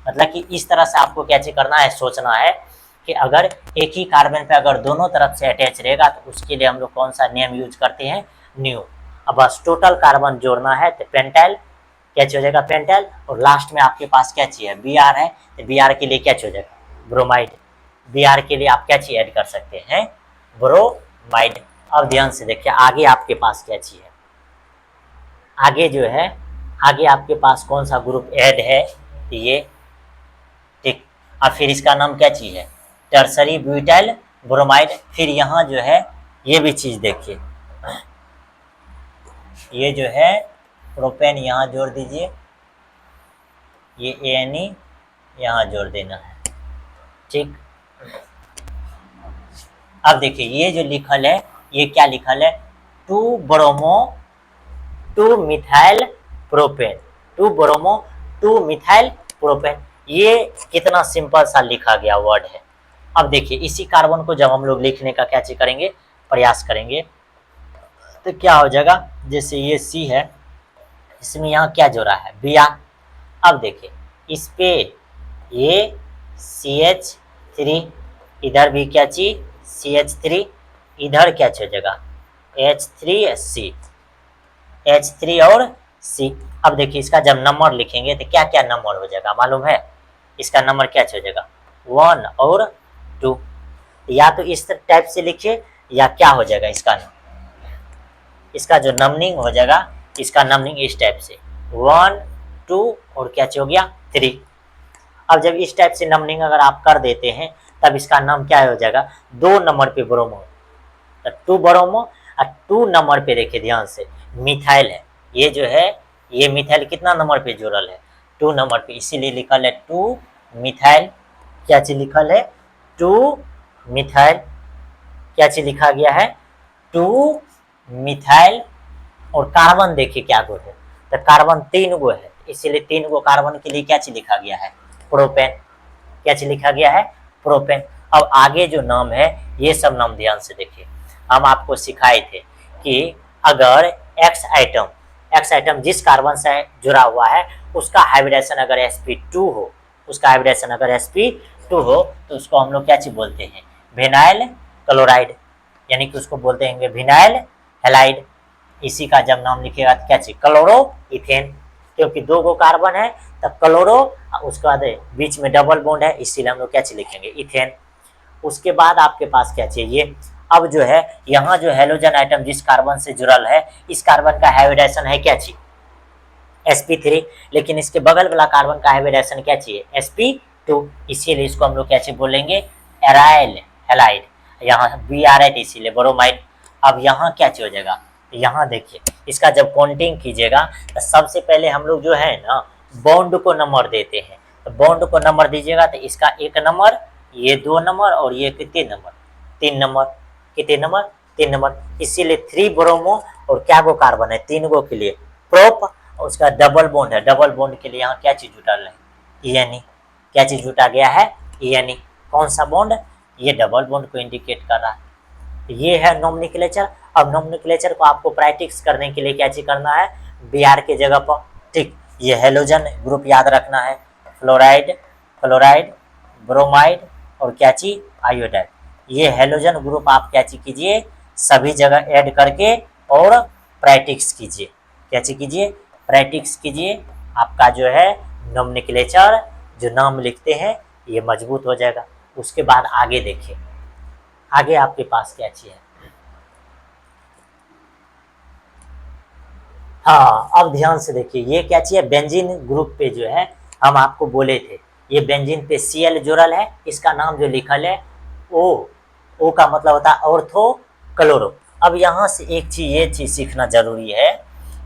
मतलब कि इस तरह से आपको क्या चीज करना है सोचना है कि अगर एक ही कार्बन पे अगर दोनों तरफ से अटैच रहेगा तो उसके लिए हम लोग कौन सा नेम यूज करते हैं न्यू। अब बस टोटल कार्बन जोड़ना है तो पेंटाइल क्या चीज हो जाएगा पेंटाइल और लास्ट में आपके पास क्या चाहिए BR है तो BR के लिए क्या चीज हो जाएगा ब्रोमाइड। BR के लिए आप क्या चीज ऐड कर सकते हैं ब्रोमाइड। अब ध्यान से देखिए आगे आपके पास क्या चीज है आगे जो है आगे आपके पास कौन सा ग्रुप ऐड है तो ये ठीक। अब फिर इसका नाम क्या चीज है टर्सरी ब्यूटाइल ब्रोमाइड। फिर यहाँ जो है ये भी चीज देखिए ये जो है प्रोपेन यहाँ जोड़ दीजिए ये ANE यहाँ जोड़ देना है ठीक। अब देखिए ये जो लिखल है ये क्या लिखल है 2 bromo 2 methyl propane 2 bromo 2 methyl propane. ये कितना सिंपल सा लिखा गया वर्ड है। अब देखिए इसी कार्बन को जब हम लोग लिखने का क्या चीज करेंगे प्रयास करेंगे तो क्या हो जाएगा जैसे ये C है इसमें यहाँ क्या जोड़ा है BR। अब देखिए इस पे ये CH3 इधर भी क्या चीज CH3 इधर क्या हो जाएगा H3C H3 और C। अब देखिए इसका जब नंबर लिखेंगे तो क्या क्या नंबर हो जाएगा मालूम है इसका नंबर क्या हो जाएगा 1 और 2। या तो इस टाइप से लिखिए या क्या हो जाएगा इसका जो नंबरिंग हो जाएगा इसका नंबरिंग इस टाइप से 1 2 और क्या हो गया 3। अब जब इस टाइप से नंबरिंग अगर आप कर देते हैं तब इसका नाम क्या हो जाएगा 2 नंबर पे ब्रोमो तो 2 ब्रोमो और 2 नंबर पे देखिए ध्यान से मिथाइल है, ये जो है ये मिथाइल कितना नंबर पे जुड़ल है, 2 नंबर पे, इसीलिए लिखल है 2 मिथाइल। क्या चीज लिखल है, 2 मिथाइल। क्या चीज लिखा गया है, 2 मिथाइल। और कार्बन देखिए क्या गो है, तो कार्बन 3 गो है, इसीलिए 3 गो कार्बन के लिए क्या चीज लिखा गया है, प्रोपेन। क्या चीज लिखा गया है, प्रोपेन। अब आगे जो नाम है ये सब नाम ध्यान से देखिए, हम आपको सिखाए थे कि अगर एक्स आइटम जिस कार्बन से जुड़ा हुआ है उसका हाइब्रिडेशन अगर sp2 हो, उसका हाइब्रिडेशन अगर sp2 हो तो उसको हम लोग क्या चीज बोलते हैं, विनाइल क्लोराइड, यानी कि उसको बोलते हैं विनाइल हैलाइड। इसी का जब नाम लिखेगा तो क्या चीज, क्लोरो इथेन, क्योंकि 2 गो कार्बन है तब क्लोरो, उसके बाद बीच में डबल बॉन्ड है, इसीलिए हम लोग क्या चीज लिखेंगे, इथेन। उसके बाद आपके पास क्या चाहिए, अब जो है यहाँ जो हेलोजन आइटम जिस कार्बन से जुड़ल है इस कार्बन का हाइब्रिडेशन है क्या चीज, sp3, लेकिन इसके बगल वाला कार्बन का हाइब्रिडेशन क्या चाहिए, sp2, इसीलिए इसको हम लोग क्या चीज बोलेंगे, एराइल हैलाइड। यहाँ Br8 इसीलिए ब्रोमाइड। अब यहाँ क्या चीज हो जाएगा, यहाँ देखिए इसका जब काउंटिंग कीजिएगा तो सबसे पहले हम लोग जो है ना बॉन्ड को नंबर देते हैं, तो बॉन्ड को नंबर दीजिएगा तो इसका 1 नंबर, ये 2 नंबर और ये कितने नंबर, 3 नंबर। कितने नंबर, 3 नंबर, इसीलिए 3 ब्रोमो और क्या गो कार्बन है, 3 गो के लिए प्रोप, और उसका डबल बॉन्ड है, डबल बॉन्ड के लिए यहाँ क्या चीज जुटा है, ENE। क्या चीज जुटा गया है, ENE। कौन सा बॉन्ड, ये डबल बॉन्ड को इंडिकेट कर रहा है। ये है नोमेनक्लेचर। अब नोमेनक्लेचर को आपको प्रैक्टिस करने के लिए क्या चीज करना है, Br के जगह पर, ठीक, ये हेलोजन ग्रुप याद रखना है, फ्लोराइड, क्लोराइड, ब्रोमाइड और क्या चीज, आयोडाइड। ये हेलोजन ग्रुप आप क्या चीज कीजिए, सभी जगह ऐड करके और प्रैक्टिस कीजिए। क्या चीज कीजिए, प्रैक्टिस कीजिए, आपका जो है नोमेनक्लेचर जो नाम लिखते हैं ये मजबूत हो जाएगा। उसके बाद आगे देखिए, आगे आपके पास क्या चीज है, हाँ अब ध्यान से देखिए ये क्या चाहिए, बेंजीन ग्रुप पे जो है हम आपको बोले थे ये बेंजीन पे Cl जुड़ल है, इसका नाम जो लिखल है O का मतलब होता है ऑर्थो क्लोरो। अब यहाँ से एक चीज, ये चीज सीखना जरूरी है,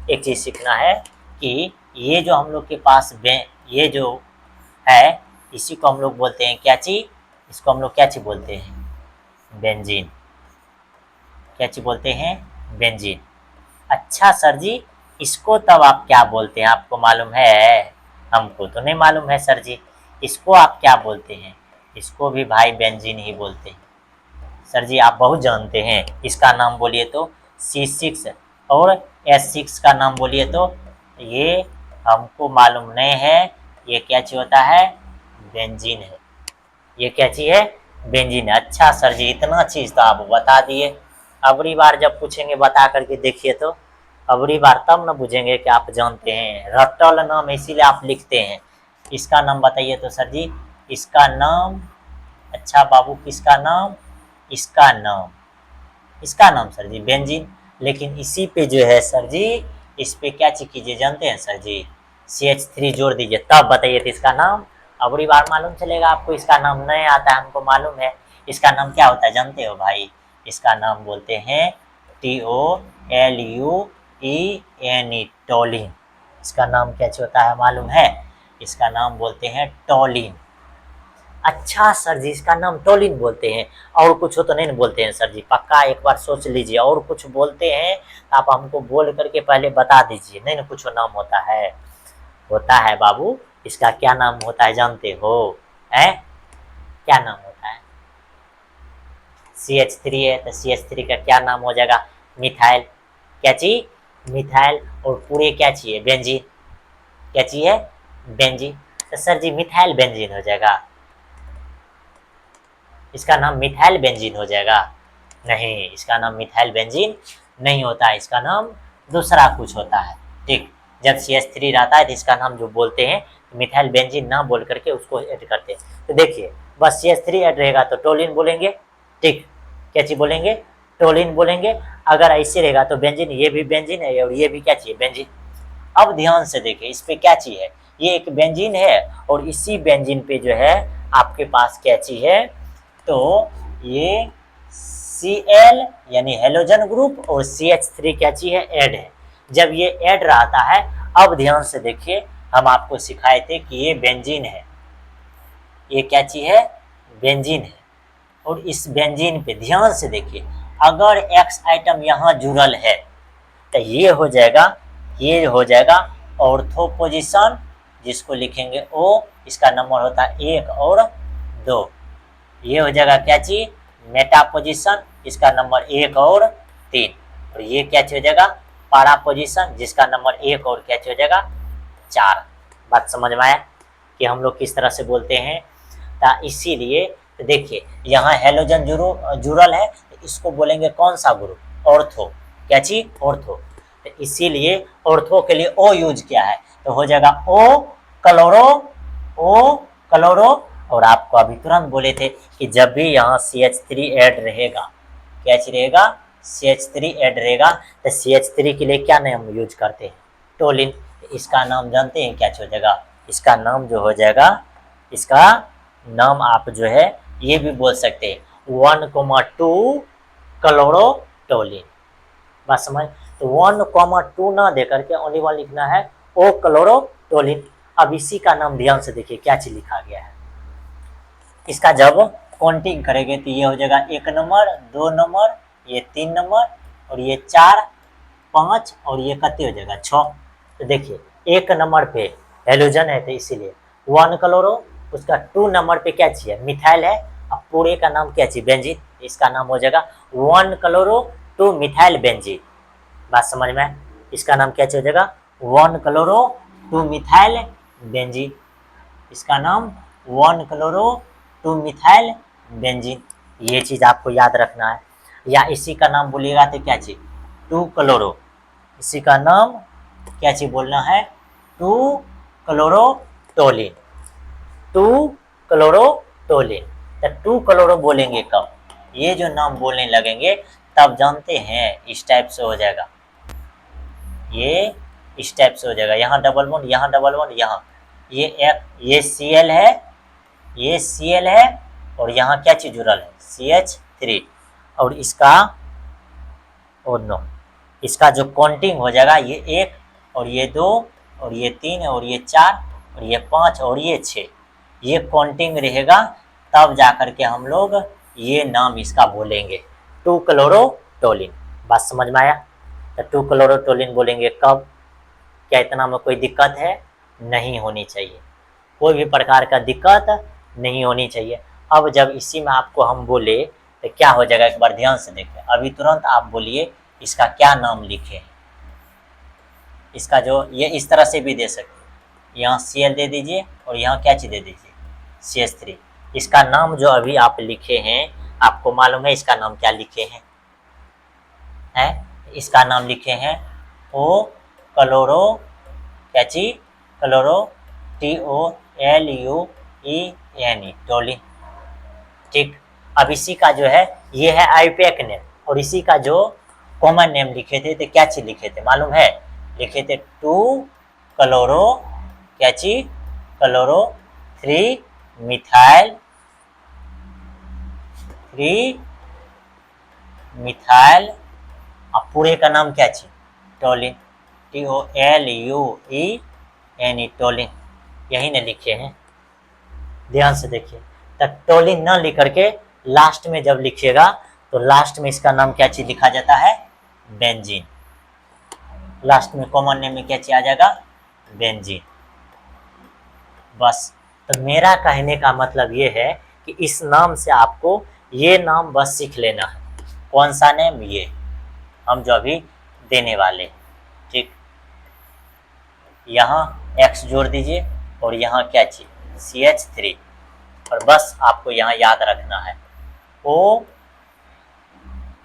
एक चीज सीखना है कि ये जो हम लोग के पास ये जो है इसी को हम लोग बोलते हैं क्या चीज, इसको हम लोग क्या चीज बोलते हैं, बेंजीन। क्या चीज बोलते हैं, बेंजीन। अच्छा सर जी, इसको तब आप क्या बोलते हैं, आपको मालूम है, हमको तो नहीं मालूम है सर जी, इसको आप क्या बोलते हैं, इसको भी भाई बेंजीन ही बोलते हैं। सर जी आप बहुत जानते हैं, इसका नाम बोलिए तो C6 और S6 का नाम बोलिए तो ये हमको मालूम नहीं है, ये क्या चीज होता है, बेंजीन है। ये क्या चीज है, बेंजीन है। अच्छा सर जी इतना चीज तो आप बता दिए, अगली बार जब पूछेंगे बता करके देखिए तो अगली बार तब न बुझेंगे कि आप जानते हैं, रट्टल नाम इसीलिए आप लिखते हैं। इसका नाम बताइए तो सर जी, इसका नाम, अच्छा बाबू किसका नाम, इसका नाम, इसका नाम सर जी बेंजीन। लेकिन इसी पे जो है सर जी, इस पे क्या चीज कीजिए जानते हैं सर जी, CH3 जोड़ दीजिए तब बताइए तो इसका नाम, अगली बार मालूम चलेगा आपको। इसका नाम नहीं आता है हमको मालूम है, इसका नाम क्या होता है जानते हो भाई, इसका नाम बोलते हैं TOLUENE, टोलिन। इसका नाम क्या होता है मालूम है, इसका नाम बोलते हैं टोलिन। अच्छा सर जी इसका नाम टोलिन बोलते हैं, और कुछ हो तो नहीं बोलते हैं सर जी, पक्का एक बार सोच लीजिए, और कुछ बोलते हैं आप हमको बोल करके पहले बता दीजिए, नहीं ना कुछ नाम होता है, होता है बाबू। इसका क्या नाम होता है जानते हो, है क्या नाम होता है, CH3 है तो CH3 का क्या नाम हो जाएगा, मिथाइल। क्या चीज, मिथाइल। और पूरे क्या चाहिए, बेंजीन। क्या चाहिए, बेंजीन। तो सर जी मिथाइल बेंजीन हो जाएगा, इसका नाम मिथाइल बेंजीन हो जाएगा, नहीं इसका नाम मिथाइल बेंजीन नहीं होता है, इसका नाम दूसरा कुछ होता है। ठीक, जब CH3 रहता है तो इसका नाम जो बोलते हैं मिथाइल बेंजीन ना बोल करके उसको ऐड करते हैं। तो देखिए बस CH3 ऐड रहेगा तो टोलिन बोलेंगे, ठीक, क्या चीज बोलेंगे, टोलिन बोलेंगे। अगर ऐसे रहेगा तो बेंजीन, ये भी बेंजीन है और ये भी क्या चाहिए, बेंजीन। अब ध्यान से देखिए इस पे क्या चीज है, ये एक बेंजीन है और इसी बेंजीन पे जो है आपके पास क्या चीज है, तो ये Cl यानी हेलोजन ग्रुप और CH3 क्या चीज है, ऐड है। जब ये ऐड रहता है, अब ध्यान से देखिए, हम आपको सिखाए थे कि ये बेंजीन है, ये क्या चीज है, बेंजीन है। और इस बेंजीन पे ध्यान से देखिए, अगर X आइटम यहाँ जुड़ल है तो ये हो जाएगा, ये हो जाएगा ऑर्थो पोजीशन, जिसको लिखेंगे O, इसका नंबर होता है 1 और 2। ये हो जाएगा क्या चीज, मेटा पोजीशन, इसका नंबर 1 और 3। और ये क्या चीज हो जाएगा, पारा पोजीशन, जिसका नंबर 1 और क्या चीज हो जाएगा, 4। बात समझ में आया कि हम लोग किस तरह से बोलते हैं। तो इसीलिए तो देखिए, यहाँ हेलोजन जुड़ल है, तो इसको बोलेंगे कौन सा ग्रुप, ऑर्थो, क्या चीज, ऑर्थो। तो इसीलिए ऑर्थो के लिए ओ यूज किया है, तो हो जाएगा ओ क्लोरो, ओ क्लोरो। और आपको अभी तुरंत बोले थे कि जब भी यहाँ CH3 ऐड रहेगा, क्या चीज रहेगा, CH3 ऐड रहेगा, तो CH3 के लिए क्या नाम यूज करते हैं, टोलिन। इसका नाम जानते हैं क्या हो जाएगा, इसका नाम जो हो जाएगा, इसका नाम आप जो है ये भी बोल सकते हैं 1,2 क्लोरोटोलिन। बात समझ। तो 1,2 ना दे करके ओनली वन लिखना है ओ क्लोरोटोलिन। अब इसी का नाम ध्यान से देखिए क्या चीज लिखा गया है, इसका जब काउंटिंग करेंगे तो ये हो जाएगा 1 नंबर, 2 नंबर, ये 3 नंबर, और ये 4, 5, और ये कितने हो जाएगा, 6। तो देखिए 1 नंबर पे हेलोजन है, तो इसीलिए 1 क्लोरो, उसका 2 नंबर पे क्या चाहिए, मिथाइल है। अब पूरे का नाम क्या चाहिए, बेंजीन, इसका नाम हो जाएगा 1 क्लोरो 2 मिथाइल बेंजीन। बात समझ में। इसका नाम क्या हो जाएगा, 1 क्लोरो 2 मिथाइल बेंजीन, इसका नाम 1 क्लोरो 2 मिथाइल बेंजीन। ये चीज आपको याद रखना है। या इसी का नाम बोलिएगा तो क्या चीज, 2 क्लोरो, इसी का नाम क्या चीज बोलना है, 2 क्लोरोटोलिन, 2 क्लोरोटोलिन। तो 2 क्लोरो बोलेंगे कब, ये जो नाम बोलने लगेंगे तब जानते हैं इस टाइप से हो जाएगा, ये इस टाइप से हो जाएगा। यहाँ डबल बॉन्ड, यहाँ डबल बॉन्ड, यहाँ ये Cl है, ये Cl है, और यहाँ क्या चीज जुड़ल है, CH3। और इसका और नो, इसका जो काउंटिंग हो जाएगा, ये 1 और ये 2 और ये 3 और ये 4 और ये 5 और ये 6, ये काउंटिंग रहेगा, तब जाकर के हम लोग ये नाम इसका बोलेंगे 2 क्लोरोटोलिन। बात समझ में आया। तो 2 क्लोरोटोलिन बोलेंगे कब, क्या इतना में कोई दिक्कत है, नहीं होनी चाहिए, कोई भी प्रकार का दिक्कत नहीं होनी चाहिए। अब जब इसी में आपको हम बोले तो क्या हो जाएगा, एक बार ध्यान से देखें। अभी तुरंत आप बोलिए इसका क्या नाम लिखे, इसका जो ये इस तरह से भी दे सकते हैं, यहाँ Cl दे दीजिए और यहाँ क्या चीज दे दीजिए, CH3। इसका नाम जो अभी आप लिखे हैं, आपको मालूम है इसका नाम क्या लिखे हैं, इसका नाम लिखे हैं ओ क्लोरो, क्या चीज, क्लोरो, TOLUEN, टोलिन। ठीक। अब इसी का जो है, ये है आईपैक नेम, और इसी का जो कॉमन नेम लिखे थे तो क्या चीज लिखे थे मालूम है, लिखे थे 2 क्लोरो, क्या चीज, क्लोरो 3 मिथाइल, 3 मिथाइल। अब पूरे का नाम क्या चीज, टोलिन, TOLUEN, टोलिन। यही ने लिखे हैं, ध्यान से देखिए। तब टोलिन न लिख करके लास्ट में जब लिखिएगा तो लास्ट में इसका नाम क्या चीज लिखा जाता है, बेंजीन। लास्ट में कॉमन नेम में क्या चीज आ जाएगा, बेंजीन। बस। तो मेरा कहने का मतलब ये है कि इस नाम से आपको ये नाम बस सीख लेना है। कौन सा नेम, ये हम जो अभी देने वाले, ठीक। यहाँ X जोड़ दीजिए और यहाँ क्या चीज, CH3, और बस आपको यहाँ याद रखना है ओ,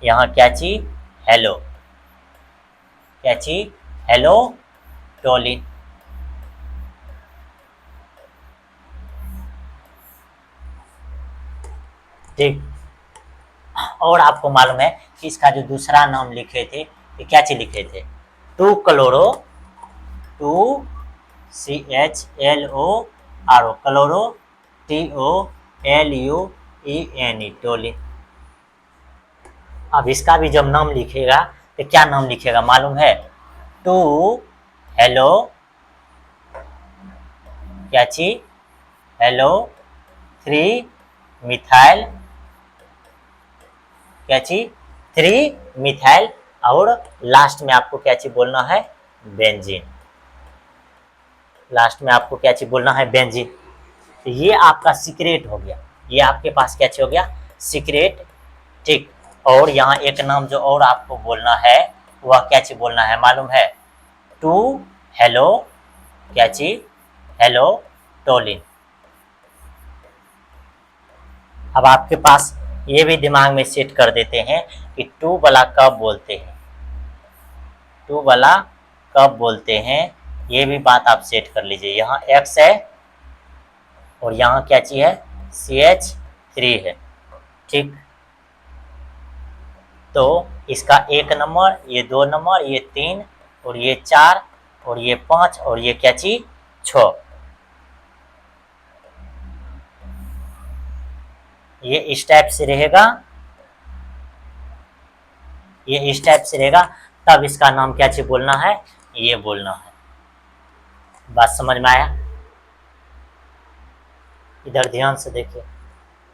यहाँ क्या चीज, हेलो, क्या चीज, हेलो टोलिन। ठीक। और आपको मालूम है कि इसका जो दूसरा नाम लिखे थे, ये क्या चीज लिखे थे, 2 chloro, 2 CHLORO, chloro, TOLUEN, toluene. अब इसका भी जब नाम लिखेगा तो क्या नाम लिखेगा मालूम है? 2 हेलो क्या चीज? हेलो 3 मिथाइल क्या चीज? 3 मिथाइल, और लास्ट में आपको क्या चीज बोलना है? बेंजीन। लास्ट में आपको क्या चीज बोलना है? बेंजीन। तो ये आपका सीक्रेट हो गया, ये आपके पास क्या चीज हो गया? सीक्रेट। ठीक। और यहाँ एक नाम जो और आपको बोलना है वह क्या चीज बोलना है मालूम है? 2 हेलो क्या चीज? Hello toluene. अब आपके पास ये भी दिमाग में सेट कर देते हैं कि 2 वाला कब बोलते हैं, 2 वाला कब बोलते हैं, ये भी बात आप सेट कर लीजिए। यहाँ X है और यहाँ क्या चीज है? CH3 है। ठीक। तो इसका 1 नंबर, ये 2 नंबर, ये 3 और ये 4 और ये 5 और ये क्या चीज? 6। ये इस टाइप से रहेगा, ये इस टाइप से रहेगा, तब इसका नाम क्या चीज बोलना है? ये बोलना है। बात समझ में आया? इधर ध्यान से देखिए,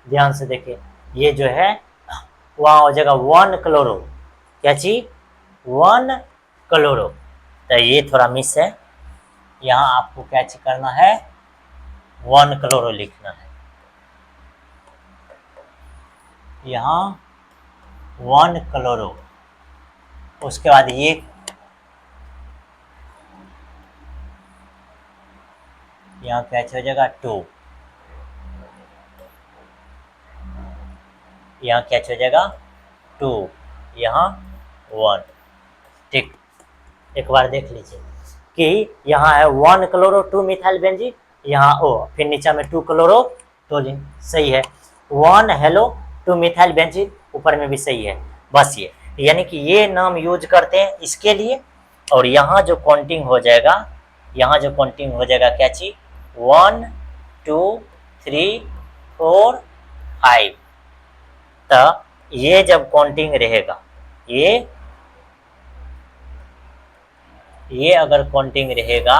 ध्यान से देखिए, ये जो है वहाँ हो जाएगा 1 क्लोरो क्या चीज? 1 क्लोरो। तो ये थोड़ा मिस है, यहाँ आपको क्या चीज करना है? 1 क्लोरो लिखना है। यहाँ 1 क्लोरो, उसके बाद ये यहाँ क्या हो जाएगा? 2। यहाँ क्या हो जाएगा? 2, यहाँ 1। ठीक। एक बार देख लीजिए कि यहाँ है 1 क्लोरो 2 मिथाइल बेंजीन, यहाँ ओ फिर नीचे में 2 क्लोरो टोलिन। सही है। 1 हेलो 2 मिथाइल बेंजीन, ऊपर में भी सही है। बस ये यानी कि ये नाम यूज करते हैं इसके लिए। और यहाँ जो काउंटिंग हो जाएगा, यहाँ जो काउंटिंग हो जाएगा क्या चीज? 1 2 3 4 5। तो ये जब काउंटिंग रहेगा, ये अगर काउंटिंग रहेगा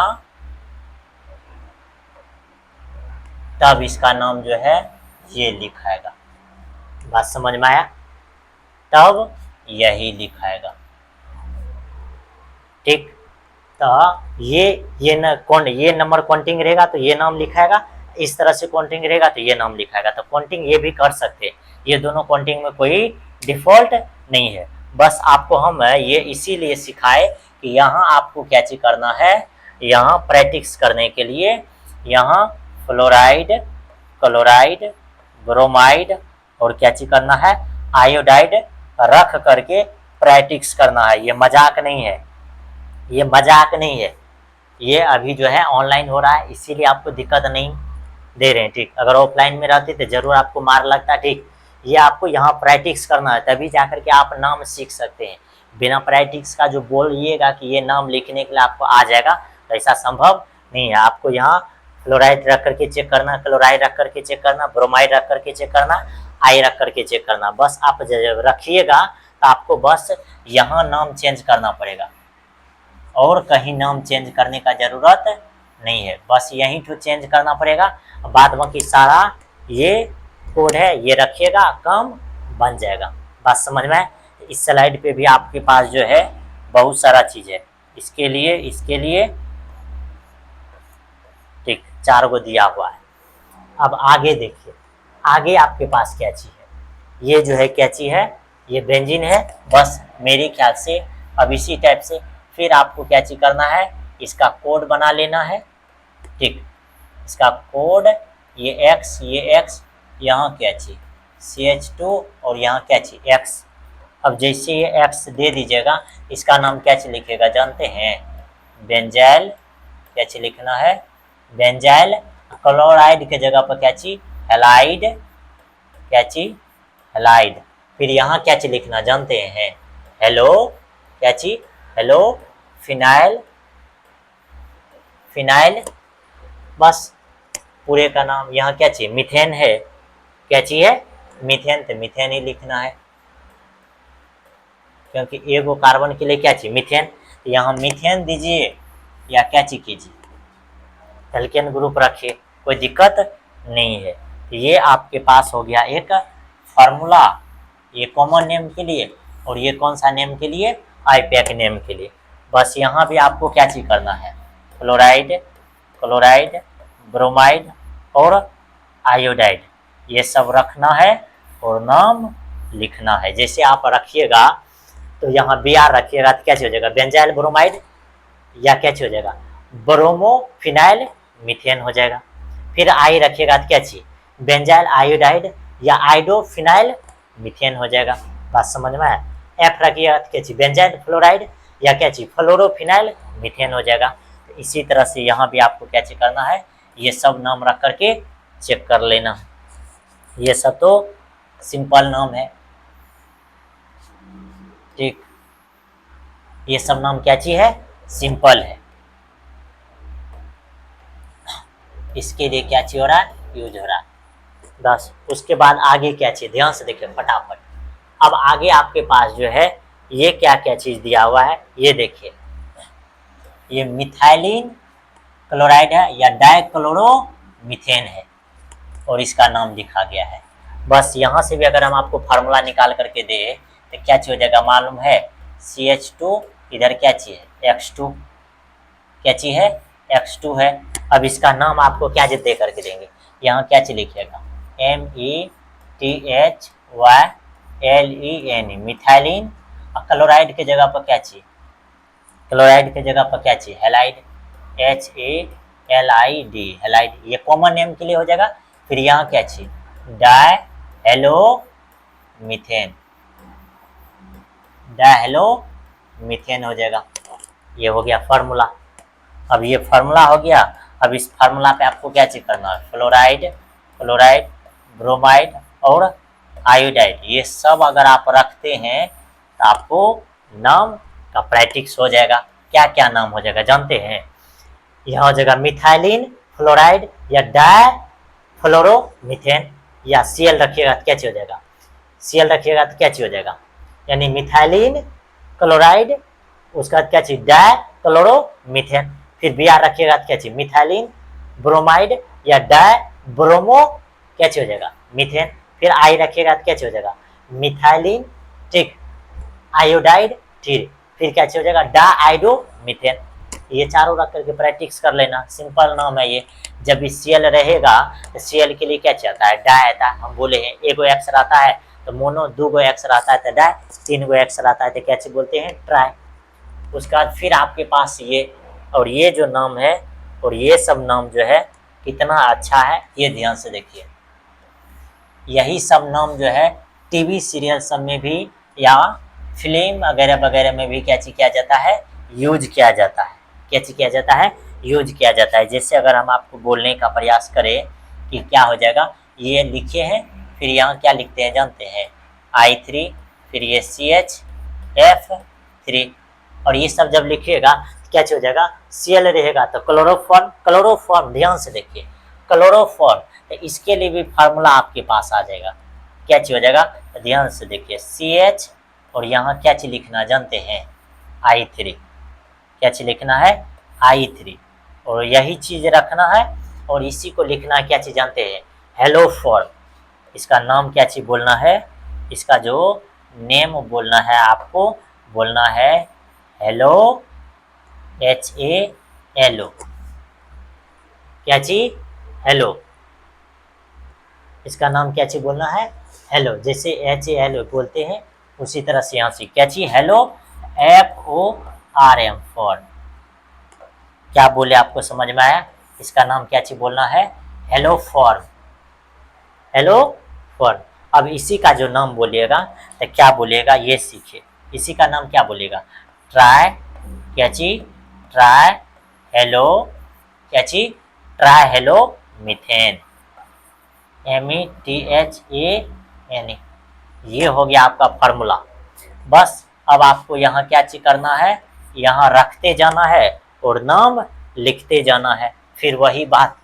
तब इसका नाम जो है ये लिखाएगा। बात समझ में आया? तब यही लिखाएगा। ठीक। तो ये नंबर काउंटिंग रहेगा तो ये नाम लिखाएगा, इस तरह से काउंटिंग रहेगा तो ये नाम लिखाएगा। तो काउंटिंग ये भी कर सकते हैं, ये दोनों काउंटिंग में कोई डिफॉल्ट नहीं है। बस आपको हम ये इसीलिए सिखाए कि यहाँ आपको क्या चीज करना है, यहाँ प्रैक्टिस करने के लिए यहाँ फ्लोराइड, क्लोराइड, ब्रोमाइड और क्या चीज करना है? आयोडाइड रख करके प्रैक्टिस करना है। ये मजाक नहीं है, ये मजाक नहीं है, ये अभी जो है ऑनलाइन हो रहा है, इसीलिए आपको दिक्कत नहीं दे रहे हैं। ठीक। अगर ऑफलाइन में रहते तो जरूर आपको मार लगता। ठीक। ये आपको यहाँ प्रैक्टिस करना है, तभी जाकर के आप नाम सीख सकते हैं। बिना प्रैक्टिस का जो बोलिएगा कि ये नाम लिखने के लिए आपको आ जाएगा, तो ऐसा संभव नहीं है। आपको यहाँ फ्लोराइड रख करके चेक करना, क्लोराइड रख करके चेक करना, ब्रोमाइड रख करके चेक करना, आई रख करके चेक करना। बस आप जब रखिएगा तो आपको बस यहाँ नाम चेंज करना पड़ेगा, और कहीं नाम चेंज करने का जरूरत नहीं है। बस यहीं तो चेंज करना पड़ेगा, बाद बाकी सारा ये कोड है ये रखिएगा, काम बन जाएगा। बात समझ में आए? इस स्लाइड पे भी आपके पास जो है बहुत सारा चीज है, इसके लिए ठीक 4 गो दिया हुआ है। अब आगे देखिए, आगे आपके पास क्या चीज है? ये जो है क्या चीज है? ये बेंजीन है। बस मेरे ख्याल से अब इसी टाइप से फिर आपको क्या चीज करना है? इसका कोड बना लेना है। ठीक। इसका कोड ये X, यहाँ क्या चीज? CH2 और यहाँ क्या चीज? X। अब जैसे ये X दे दीजिएगा, इसका नाम क्या चीज लिखेगा जानते हैं? बेंजाइल। क्या चीज लिखना है? बेंजाइल। क्लोराइड के जगह पर क्या चीज? हेलाइड। क्या चीज? हेलाइड। फिर यहाँ क्या चीज लिखना जानते हैं? हेलो क्या चीज? Hello phenyl, phenyl. बस पूरे का नाम। यहाँ क्या चाहिए? मीथेन है। क्या चाहिए? मीथेन, तो मीथेन ही लिखना है। क्योंकि एगो कार्बन के लिए क्या चाहिए, मीथेन। यहाँ मीथेन दीजिए या क्या चीज कीजिए, एल्केन ग्रुप रखिए, कोई दिक्कत नहीं है। तो ये आपके पास हो गया एक फार्मूला, ये कॉमन नेम के लिए, और ये कौन सा नेम के लिए, आईपैक नेम के लिए। बस यहाँ भी आपको क्या चीज करना है, फ्लोराइड, क्लोराइड, ब्रोमाइड और आयोडाइड, ये सब रखना है और नाम लिखना है। जैसे आप रखिएगा तो यहाँ बी आर रखिएगा तो क्या चीज हो जाएगा, बेंजाइल ब्रोमाइड, या क्या चीज हो जाएगा, ब्रोमोफिनाइल मीथेन हो जाएगा। फिर आई रखिएगा तो क्या चीज, बेंजाइल आयोडाइड या आइडोफिनाइल मीथेन हो जाएगा। बात समझ में है। एफ रखिएगा तो क्या चीज, बेंजाइल फ्लोराइड या क्या चीज, फ्लोरोफिनाइल मीथेन हो जाएगा। तो इसी तरह से यहाँ भी आपको क्या चीज करना है, ये सब नाम रख करके चेक कर लेना। ये सब तो सिंपल नाम है, ठीक। ये सब नाम क्या चीज है, सिंपल है। इसके लिए क्या चीज हो रहा है, यूज हो रहा है। बस उसके बाद आगे क्या चीज, ध्यान से देखिए फटाफट। अब आगे आपके पास जो है ये क्या क्या चीज दिया हुआ है, ये देखिए, ये मिथाइलिन क्लोराइड है या डाइक्लोरो मीथेन है, और इसका नाम लिखा गया है। बस यहाँ से भी अगर हम आपको फार्मूला निकाल करके दे तो क्या चीज हो जाएगा, मालूम है, CH2, इधर क्या चीज है, X2, क्या चीज है, X2 है। अब इसका नाम आपको क्या चीज दे करके देंगे, यहाँ क्या चीज लिखिएगा, METHYLEN, मिथाइलिन। और क्लोराइड के जगह पर क्या चीज, क्लोराइड के जगह पर क्या चीज, हेलाइड, HALID, हेलाइड, ये कॉमन नेम के लिए हो जाएगा। फिर यहाँ क्या चीज, डायहेलो मीथेन, डायहेलो मीथेन हो जाएगा। ये हो गया फार्मूला। अब ये फार्मूला हो गया। अब इस फार्मूला पे आपको क्या चीज करना है, फ्लोराइड, क्लोराइड, ब्रोमाइड और आयोडाइड, ये सब अगर आप रखते हैं तो आपको नाम का प्रैक्टिस हो जाएगा। क्या क्या नाम हो जाएगा जानते हैं, यहाँ हो जाएगा मिथाइलिन फ्लोराइड या डायफ्लोरोमीथेन, या Cl रखिएगा तो क्या चीज हो जाएगा, Cl रखिएगा तो क्या चीज हो जाएगा, यानी मिथाइलिन क्लोराइड, उसका क्या चीज, डायक्लोरोमीथेन। फिर Br रखिएगा तो क्या चीज, मिथाइलिन ब्रोमाइड या डायब्रोमो क्या चीज हो जाएगा, मीथेन। फिर आई रखिएगा तो क्या चीज हो जाएगा, मिथाइलिन, ठीक, आयोडाइड, ठीक। फिर क्या चीज हो जाएगा, डाइडोमीथेन। ये चारों रख करके प्रैक्टिस कर लेना, सिंपल नाम है ये। जब भी Cl रहेगा तो Cl के लिए क्या चाहता है, डाई आता है। हम बोले हैं एगो एक्स रहता है तो मोनो, दो गो एक्स रहता है तो डाई, तीन गो एक्स रहता है तो क्या चीज बोलते हैं, ट्राई। उसके बाद फिर आपके पास ये और ये जो नाम है और ये सब नाम जो है कितना अच्छा है, ये ध्यान से देखिए। यही सब नाम जो है टीवी सीरियल सब में भी या फिल्म वगैरह वगैरह में भी क्या चीज किया जाता है, यूज किया जाता है। क्या चीज किया जाता है, यूज किया जाता है। जैसे अगर हम आपको बोलने का प्रयास करें कि क्या हो जाएगा, ये लिखे हैं, फिर यहाँ क्या लिखते हैं जानते हैं, I3, फिर ये CHF3, और ये सब जब लिखिएगा तो क्या चीज हो जाएगा, Cl रहेगा तो क्लोरोफॉर्म, क्लोरोफॉर्म ध्यान से देखिए, क्लोरोफॉर्म, तो इसके लिए भी फार्मूला आपके पास आ जाएगा। क्या चीज हो जाएगा, तो ध्यान से देखिए, CH और यहाँ क्या चीज लिखना जानते हैं, I3, क्या चीज लिखना है, I3, और यही चीज रखना है। और इसी को लिखना है क्या चीज जानते हैं, हेलोफॉर्म। इसका नाम क्या चीज बोलना है, इसका जो नेम बोलना है आपको, बोलना है हेलो, HALO, क्या चीज, हेलो। इसका नाम क्या चीज बोलना है, हेलो। जैसे HALO बोलते हैं उसी तरह से यहाँ से क्या चीज, हेलो, FORM, फॉर्म। क्या बोले आपको समझ में आया, इसका नाम क्या चीज बोलना है, हेलो फॉर्म, हेलो फॉर्म। अब इसी का जो नाम बोलिएगा तो क्या बोलिएगा, ये सीखिए। इसी का नाम क्या बोलेगा, ट्राई, क्या चीज, ट्राई हेलो, क्या चीज, ट्राई हेलो मीथेन, METHANE। ये हो गया आपका फार्मूला। बस अब आपको यहाँ क्या चीज करना है, यहाँ रखते जाना है और नाम लिखते जाना है। फिर वही बात,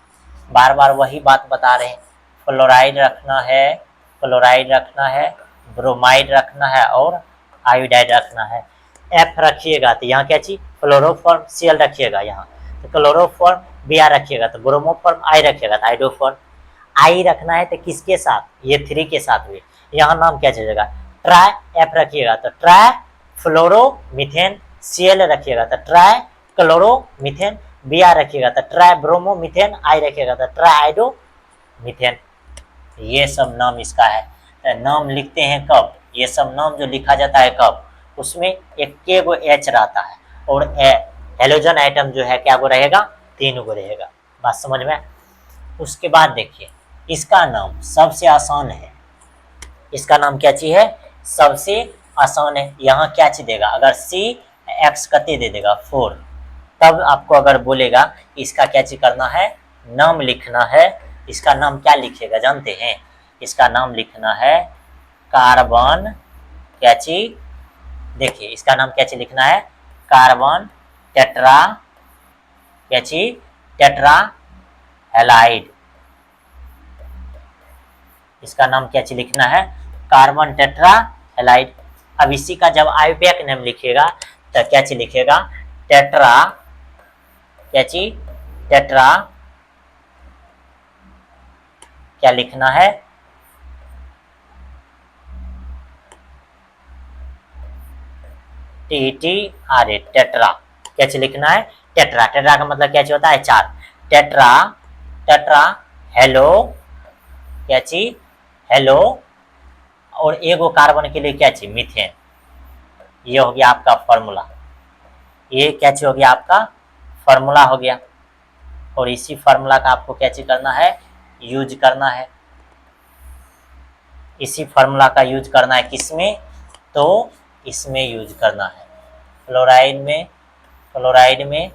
बार बार वही बात बता रहे हैं, फ्लोराइड रखना है, क्लोराइड रखना है, ब्रोमाइड रखना है और आयोडाइड रखना है। F रखिएगा तो यहाँ क्या चीज क्लोरोफॉर्म, Cl रखिएगा यहाँ तो क्लोरोफॉर्म, Br रखिएगा तो ब्रोमोफॉर्म, I रखिएगा तो आइडोफॉर्म। I रखना है तो किसके साथ, ये 3 के साथ हुए, यहाँ नाम क्या चलेगा ट्राई। F रखिएगा तो ट्राई फ्लोरोमीथेन, Cl रखिएगा तो ट्राई क्लोरोमीथेन, Br रखिएगा तो ट्राई ब्रोमोमीथेन, I रखिएगा तो ट्राई आइडोमीथेन। ये सब नाम इसका है। नाम लिखते हैं कब, ये सब नाम जो लिखा जाता है कब, उसमें एक के गो H रहता है और हेलोजन आइटम जो है क्या गो रहेगा, 3 गो रहेगा। बात समझ में। उसके बाद देखिए इसका नाम सबसे आसान है, इसका नाम क्या चीज है, सबसे आसान है। यहाँ क्या चीज देगा, अगर C X कते दे देगा 4, तब आपको अगर बोलेगा इसका क्या चीज करना है, नाम लिखना है। इसका नाम क्या लिखेगा जानते हैं, इसका नाम लिखना है कार्बन क्या चीज, देखिए इसका नाम क्या चीज लिखना है, कार्बन टेट्रा क्या चीज, टेट्रा हैलाइड। इसका नाम क्या चीज लिखना है, कार्बन टेट्रा हैलाइड। अब इसी का जब आयुपैक नेम लिखेगा तो क्या चीज लिखेगा, टेट्रा क्या चीज, टेट्रा क्या लिखना है, TTRA टेट्रा। क्या चीज लिखना है, टेट्रा। टेट्रा का मतलब क्या चीज होता है, 4। टेट्रा, टेट्रा हेलो क्या चीज, हेलो, और एगो कार्बन के लिए क्या चीज, मीथेन। ये हो गया आपका फॉर्मूला, ये क्या चीज हो गया आपका फॉर्मूला हो गया। और इसी फॉर्मूला का आपको क्या चीज करना है, यूज करना है। इसी फॉर्मूला का यूज करना है किसमें, तो इसमें यूज करना है क्लोराइड में, क्लोराइड में,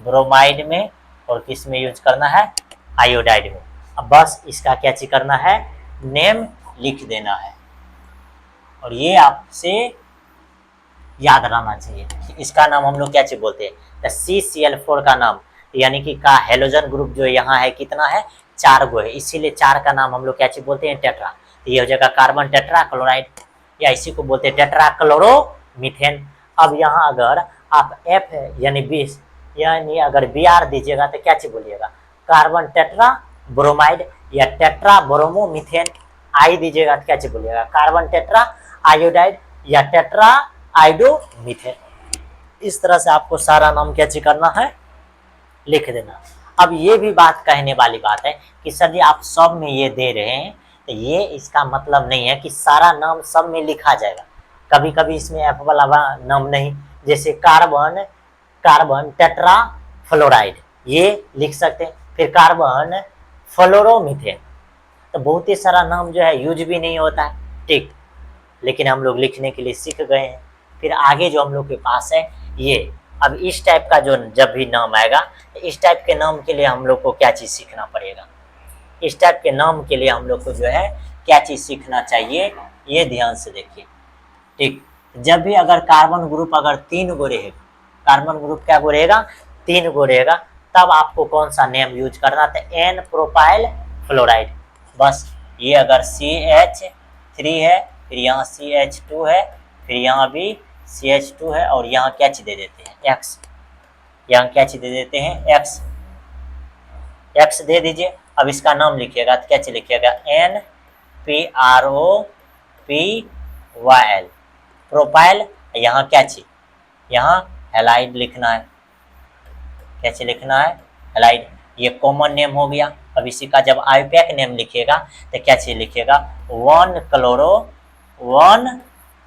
ब्रोमाइड में, और किस में यूज करना है, आयोडाइड में। अब बस इसका क्या चीज करना है, नेम लिख देना है। और ये आपसे याद रहना चाहिए, इसका नाम हम लोग क्या चीज बोलते हैं, CCl4 का नाम, यानी कि का हेलोजन ग्रुप जो यहाँ है कितना है, 4 गो है, इसीलिए 4 का नाम हम लोग क्या चीज बोलते हैं, टेट्रा। तो ये हो जाएगा कार्बन टेट्रा क्लोराइड, या इसी को बोलते हैं टेट्रा क्लोरोमीथेन। अब यहाँ अगर आप F यानी 20 यानी अगर Br दीजिएगा तो क्या चीज बोलिएगा, कार्बन टेट्रा ब्रोमाइड या टेट्रा ब्रोमोमीथेन। I दीजिएगा तो क्या चीज बोलिएगा, कार्बन टेट्रा आयोडाइड या टेट्रा आइडोमीथेन। इस तरह से आपको सारा नाम क्या चीज करना है, लिख देना। अब ये भी बात कहने वाली बात है कि सर जी आप सब में ये दे रहे हैं, तो ये इसका मतलब नहीं है कि सारा नाम सब में लिखा जाएगा। कभी कभी इसमें F वाला नाम नहीं, जैसे कार्बन, कार्बन टेट्रा फ्लोराइड ये लिख सकते हैं, फिर कार्बन फ्लोरोमीथेन। तो बहुत ही सारा नाम जो है यूज भी नहीं होता है, ठीक, लेकिन हम लोग लिखने के लिए सीख गए हैं। फिर आगे जो हम लोग के पास है ये, अब इस टाइप का जो जब भी नाम आएगा, इस टाइप के नाम के लिए हम लोग को क्या चीज़ सीखना पड़ेगा, इस टाइप के नाम के लिए हम लोग को जो है क्या चीज़ सीखना चाहिए, ये ध्यान से देखिए, ठीक। जब भी अगर कार्बन ग्रुप अगर 3 गो रहेगा, कार्बन ग्रुप क्या गो रहेगा, 3 गो रहेगा, तब आपको कौन सा नेम यूज करना था, N प्रोपाइल फ्लोराइड। बस ये अगर CH3 है, फिर यहाँ CH2 है, फिर यहाँ भी CH2 है, और यहाँ क्या चीज दे देते हैं, X। यहाँ क्या चीज दे देते हैं, X दे दीजिए। अब इसका नाम लिखिएगा तो क्या चीज लिखिएगा, NPROPYL प्रोपाइल। यहाँ क्या चीज, यहाँ हैलाइड लिखना है, क्या चीज लिखना है, हैलाइड। ये कॉमन नेम हो गया। अब इसी का जब आईपैक नेम लिखिएगा तो क्या चीज लिखिएगा, 1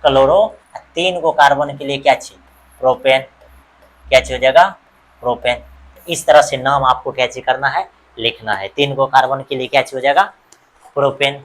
क्लोरो 3 गो कार्बन के लिए क्या चीज, प्रोपेन। क्या चीज हो जाएगा, प्रोपेन। इस तरह से नाम आपको क्या चीज करना है, लिखना है। 3 गो कार्बन के लिए क्या चीज हो जाएगा, प्रोपेन।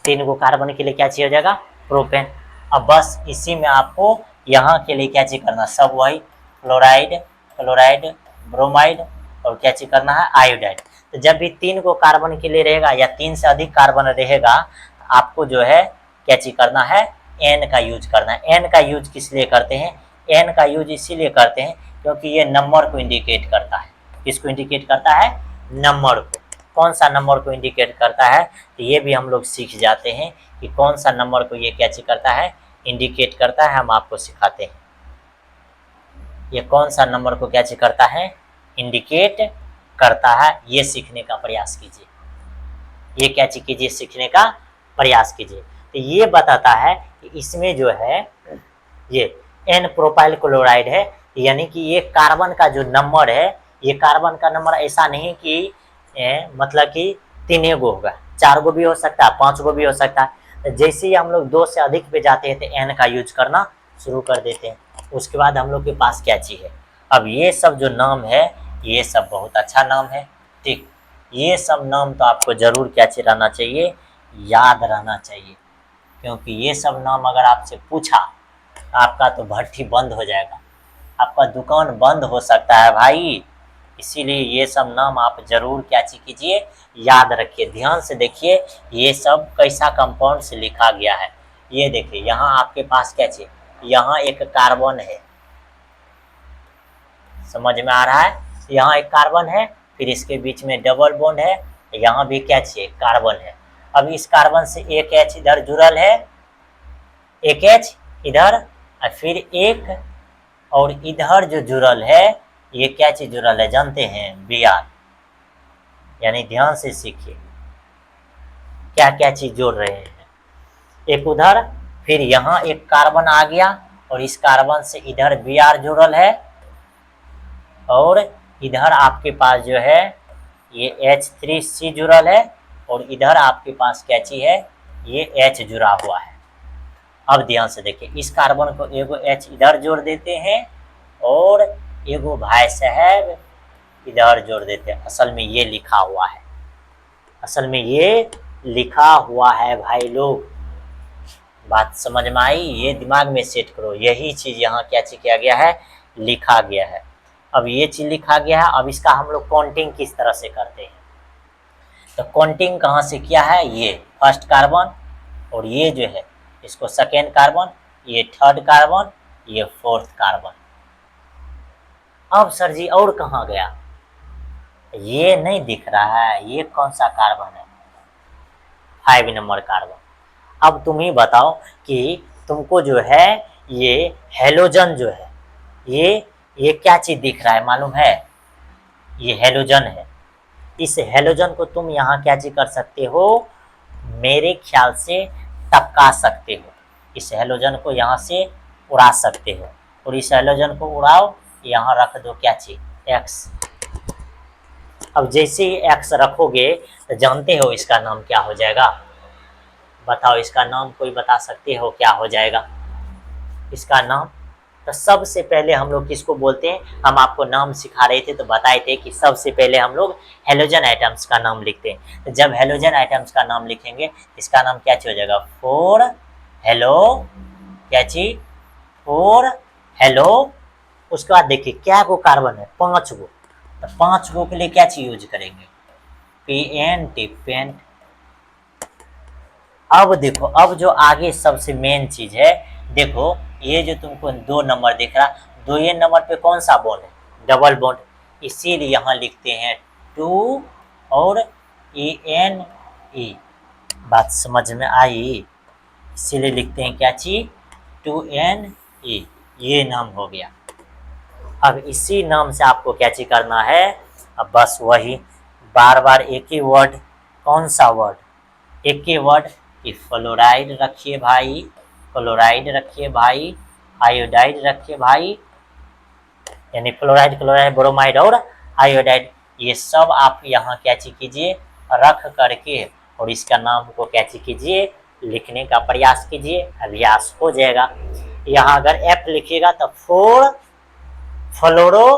3 गो कार्बन के लिए क्या चीज हो जाएगा, प्रोपेन। अब बस इसी में आपको यहाँ के लिए क्या चीज करना, सब वही क्लोराइड, क्लोराइड, ब्रोमाइड, और क्या चीज करना है, आयोडाइड। तो जब भी 3 गो कार्बन के लिए रहेगा या 3 से अधिक कार्बन रहेगा, आपको जो है क्या चीज करना है, N का यूज करना है। N का यूज किस लिए करते हैं, N का यूज इसीलिए करते हैं क्योंकि ये नंबर को इंडिकेट करता है। किसको इंडिकेट करता है, नंबर को। कौन सा नंबर को इंडिकेट करता है, तो ये भी हम लोग सीख जाते हैं कि कौन सा नंबर को ये क्या चीज करता है, इंडिकेट करता है। हम आपको सिखाते हैं ये कौन सा नंबर को क्या चीज करता है, इंडिकेट करता है। ये सीखने का प्रयास कीजिए, ये क्या चीज कीजिए, सीखने का प्रयास कीजिए। तो ये बताता है कि इसमें जो है ये एन प्रोपाइल क्लोराइड है, यानी कि ये कार्बन का जो नंबर है, ये कार्बन का नंबर ऐसा नहीं कि मतलब कि 3 गो होगा, 4 गो भी हो सकता है, 5 गो भी हो सकता है। तो जैसे ही हम लोग 2 से अधिक पे जाते हैं तो एन का यूज करना शुरू कर देते हैं। उसके बाद हम लोग के पास क्या चीज है, अब ये सब जो नाम है ये सब बहुत अच्छा नाम है, ठीक। ये सब नाम तो आपको जरूर क्या चीज रहना चाहिए, याद रहना चाहिए, क्योंकि ये सब नाम अगर आपसे पूछा आपका तो भट्टी बंद हो जाएगा, आपका दुकान बंद हो सकता है भाई। इसीलिए ये सब नाम आप जरूर क्या चीज कीजिए, याद रखिए। ध्यान से देखिए ये सब कैसा कंपाउंड से लिखा गया है। ये देखिए यहाँ आपके पास क्या चीज, यहाँ एक कार्बन है, समझ में आ रहा है, यहाँ एक कार्बन है, फिर इसके बीच में डबल बॉन्ड है, यहाँ भी क्या चाहिए, कार्बन है। अब इस कार्बन से एक एच इधर जुड़ल है, एक एच इधर, और फिर एक और इधर जो जुड़ल है ये क्या चीज जुड़ल है जानते हैं, बी आर। यानी ध्यान से सीखिए क्या क्या चीज जोड़ रहे हैं, एक उधर, फिर यहाँ एक कार्बन आ गया और इस कार्बन से इधर बी आर जुड़ल है, और इधर आपके पास जो है ये H3C जुड़ल है, और इधर आपके पास क्या चीज है, ये H जुड़ा हुआ है। अब ध्यान से देखिए इस कार्बन को एगो H इधर जोड़ देते हैं और एगो भाई साहब इधर जोड़ देते हैं। असल में ये लिखा हुआ है, असल में ये लिखा हुआ है भाई लोग, बात समझ में आई, ये दिमाग में सेट करो, यही चीज यहाँ क्या चीज किया गया है, लिखा गया है। अब ये चीज लिखा गया है, अब इसका हम लोग काउंटिंग किस तरह से करते हैं, तो काउंटिंग कहाँ से किया है, ये फर्स्ट कार्बन और ये जो है इसको सेकेंड कार्बन, ये थर्ड कार्बन, ये फोर्थ कार्बन। अब सर जी और कहाँ गया, ये नहीं दिख रहा है, ये कौन सा कार्बन है, 5 नंबर कार्बन। अब तुम ही बताओ कि तुमको जो है ये हेलोजन जो है ये क्या चीज दिख रहा है मालूम है, ये हेलोजन है। इस हेलोजन को तुम यहाँ क्या चीज कर सकते हो, मेरे ख्याल से टपका सकते हो, इस हेलोजन को यहाँ से उड़ा सकते हो, और इस हेलोजन को उड़ाओ, यहाँ रख दो क्या चीज, एक्स। अब जैसे ही एक्स रखोगे तो जानते हो इसका नाम क्या हो जाएगा, बताओ इसका नाम कोई बता सकते हो क्या हो जाएगा इसका नाम। तो सबसे पहले हम लोग किसको बोलते हैं, हम आपको नाम सिखा रहे थे तो बताए थे कि सबसे पहले हम लोग हेलोजन आइटम्स का नाम लिखते हैं। तो जब हेलोजन आइटम्स का नाम लिखेंगे इसका नाम क्या हो जाएगा, 4 हेलो, क्या चीज, 4 हेलो। उसके बाद देखिए क्या को कार्बन है, 5 गो, तो 5 गो के लिए क्या चीज यूज करेंगे, पेंट, पेंट। अब देखो अब जो आगे सबसे मेन चीज है, देखो ये जो तुमको 2 नंबर दिख रहा, 2 नंबर पे कौन सा बॉन्ड है, डबल बॉन्ड, इसीलिए यहाँ लिखते हैं 2 और ENE। बात समझ में आई, इसीलिए लिखते हैं क्या चीज, 2NE, ये नाम हो गया। अब इसी नाम से आपको क्या चीज करना है, अब बस वही बार बार एक ही वर्ड, कौन सा वर्ड, एक ही वर्ड, कि फ्लोराइड रखिए भाई, क्लोराइड रखिए भाई, आयोडाइड रखिए भाई, यानी फ्लोराइड, क्लोराइड, ब्रोमाइड और आयोडाइड, ये सब आप यहाँ क्या चीज कीजिए, रख करके और इसका नाम को क्या चीज कीजिए, लिखने का प्रयास कीजिए, अभ्यास हो जाएगा। यहाँ अगर F लिखिएगा तो 4 फ्लोरो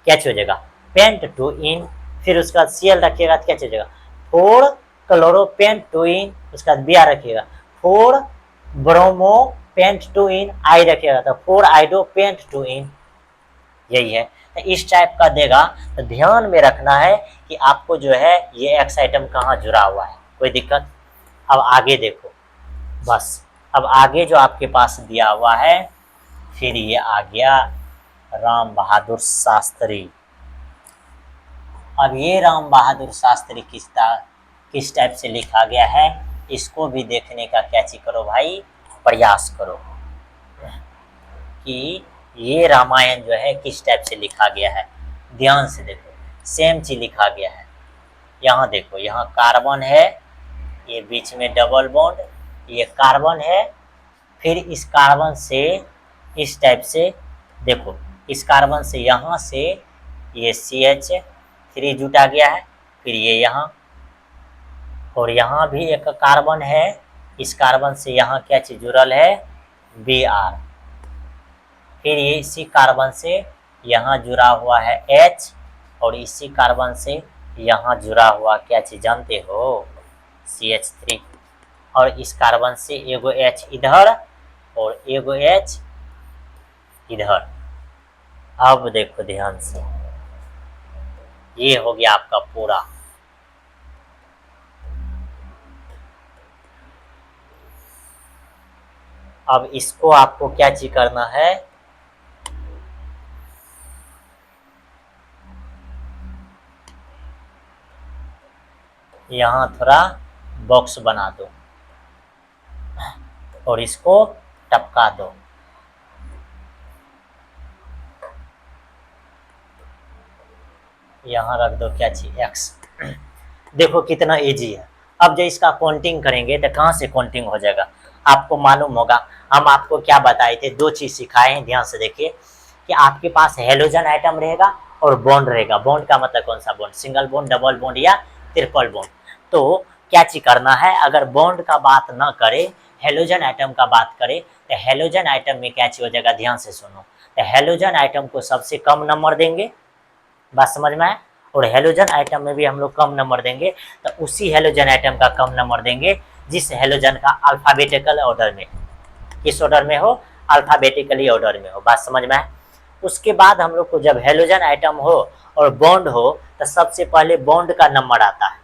क्या हो जाएगा, पेंट टू इन, फिर उसका Cl रखिएगा तो क्या हो जाएगा, 4 क्लोरो पेंट टू इन, उसका बाद Br रखिएगा, 4 ब्रोमो पेंट टू इन, आई रखिएगा तो 4 आइडो पेंट टू इन, यही है। तो इस टाइप का देगा, तो ध्यान में रखना है कि आपको जो है ये एक्स आइटम कहाँ जुड़ा हुआ है, कोई दिक्कत। अब आगे देखो, बस अब आगे जो आपके पास दिया हुआ है, फिर ये आ गया राम बहादुर शास्त्री। अब ये राम बहादुर शास्त्री किस टाइप से लिखा गया है, इसको भी देखने का क्या चीज करो भाई, प्रयास करो कि ये रामायण जो है किस टाइप से लिखा गया है। ध्यान से देखो, सेम चीज लिखा गया है। यहाँ देखो, यहाँ कार्बन है, ये बीच में डबल बॉन्ड, ये कार्बन है, फिर इस कार्बन से इस टाइप से देखो, इस कार्बन से यहाँ से ये CH3 जुटा गया है, फिर ये यहाँ, और यहाँ भी एक कार्बन है, इस कार्बन से यहाँ क्या चीज जुड़ल है, Br, फिर ये इसी कार्बन से यहाँ जुड़ा हुआ है H, और इसी कार्बन से यहाँ जुड़ा हुआ क्या चीज जानते हो, CH3, और इस कार्बन से एगो H इधर और एगो H इधर। अब देखो ध्यान से, ये हो गया आपका पूरा। अब इसको आपको क्या चीज करना है, यहाँ थोड़ा बॉक्स बना दो और इसको टपका दो। यहाँ रख दो क्या चीज, एक्स। देखो कितना इजी है। अब जब इसका काउंटिंग करेंगे तो कहाँ से काउंटिंग हो जाएगा, आपको मालूम होगा। हम आपको क्या बताए थे, दो चीज सिखाए हैं, ध्यान से देखिए कि आपके पास हेलोजन आइटम रहेगा और बॉन्ड रहेगा। बॉन्ड का मतलब कौन सा bond, single bond, double bond या ट्रिपल बॉन्ड। तो क्या चीज करना है, अगर बॉन्ड का बात ना करे, हेलोजन आइटम का बात करे, तो हेलोजन आइटम में क्या चीज हो जाएगा, ध्यान से सुनो। तो हेलोजन आइटम को सबसे कम नंबर देंगे, बात समझ में आए, और हेलोजन आइटम में भी हम लोग कम नंबर देंगे, तो उसी हेलोजन आइटम का कम नंबर देंगे जिस हेलोजन का अल्फाबेटिकल ऑर्डर में, किस ऑर्डर में हो, अल्फाबेटिकली ऑर्डर में हो, बात समझ में आए। उसके बाद हम लोग को जब हेलोजन आइटम हो और बॉन्ड हो, तो सबसे पहले बॉन्ड का नंबर आता है।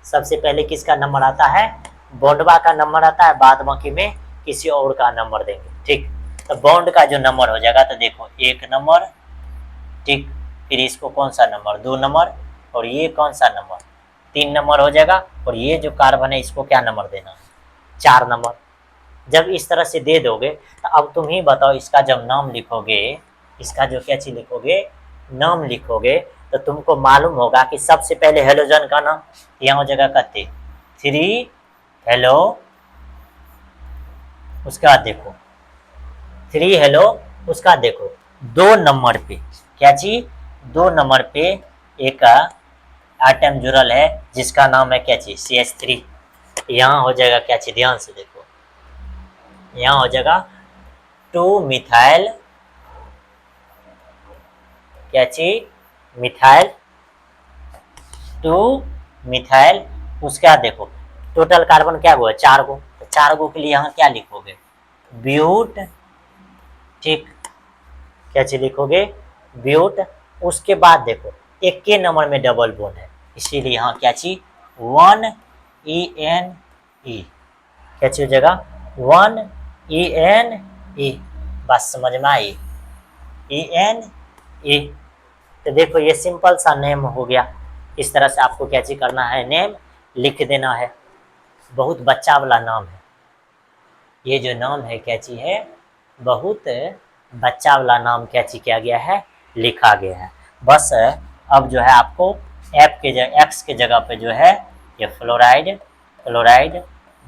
सबसे पहले किसका नंबर आता है, बॉन्डवा का नंबर आता है, बाद बाकी में किसी और का नंबर देंगे, ठीक। तो बॉन्ड का जो नंबर हो जाएगा, तो देखो 1 नंबर, ठीक, फिर इसको कौन सा नंबर, 2 नंबर, और ये कौन सा नंबर, 3 नंबर हो जाएगा, और ये जो कार्बन है इसको क्या नंबर देना है, 4 नंबर। जब इस तरह से दे दोगे, तो अब तुम ही बताओ, इसका जब नाम लिखोगे, इसका जो क्या चीज लिखोगे, नाम लिखोगे, तो तुमको मालूम होगा कि सबसे पहले हेलोजन का नाम यहाँ हो जाएगा कहते 3 हेलो, उसका देखो 3 हेलो, उसका देखो 2 नंबर पे क्या चीज, 2 नंबर पे एक आइटम जुड़ल है जिसका नाम है क्या चीज, CH3। यहाँ हो जाएगा क्या चीज, ध्यान से देखो, यहाँ हो जाएगा 2 मिथाइल क्या चीज, मिथाइल, 2 मिथाइल। उसका देखो टोटल कार्बन क्या हुआ, 4 गो, तो 4 गो के लिए यहाँ क्या लिखोगे, ब्यूट, ठीक, क्या चीज लिखोगे, ब्यूट। उसके बाद देखो 1 के नंबर में डबल बॉन्ड है, इसीलिए यहाँ क्या चीज 1 ENE, क्या चीज हो जाएगा 1 ENE, बस समझ में आई, ENE। तो देखो ये सिंपल सा नेम हो गया। इस तरह से आपको क्या चीज करना है, नेम लिख देना है। बहुत बच्चा वाला नाम है ये, जो नाम है क्या चीज है, बहुत बच्चा वाला नाम क्या चीज किया गया है, लिखा गया है। बस अब जो है आपको एक्स के जगह पे जो है ये फ्लोराइड,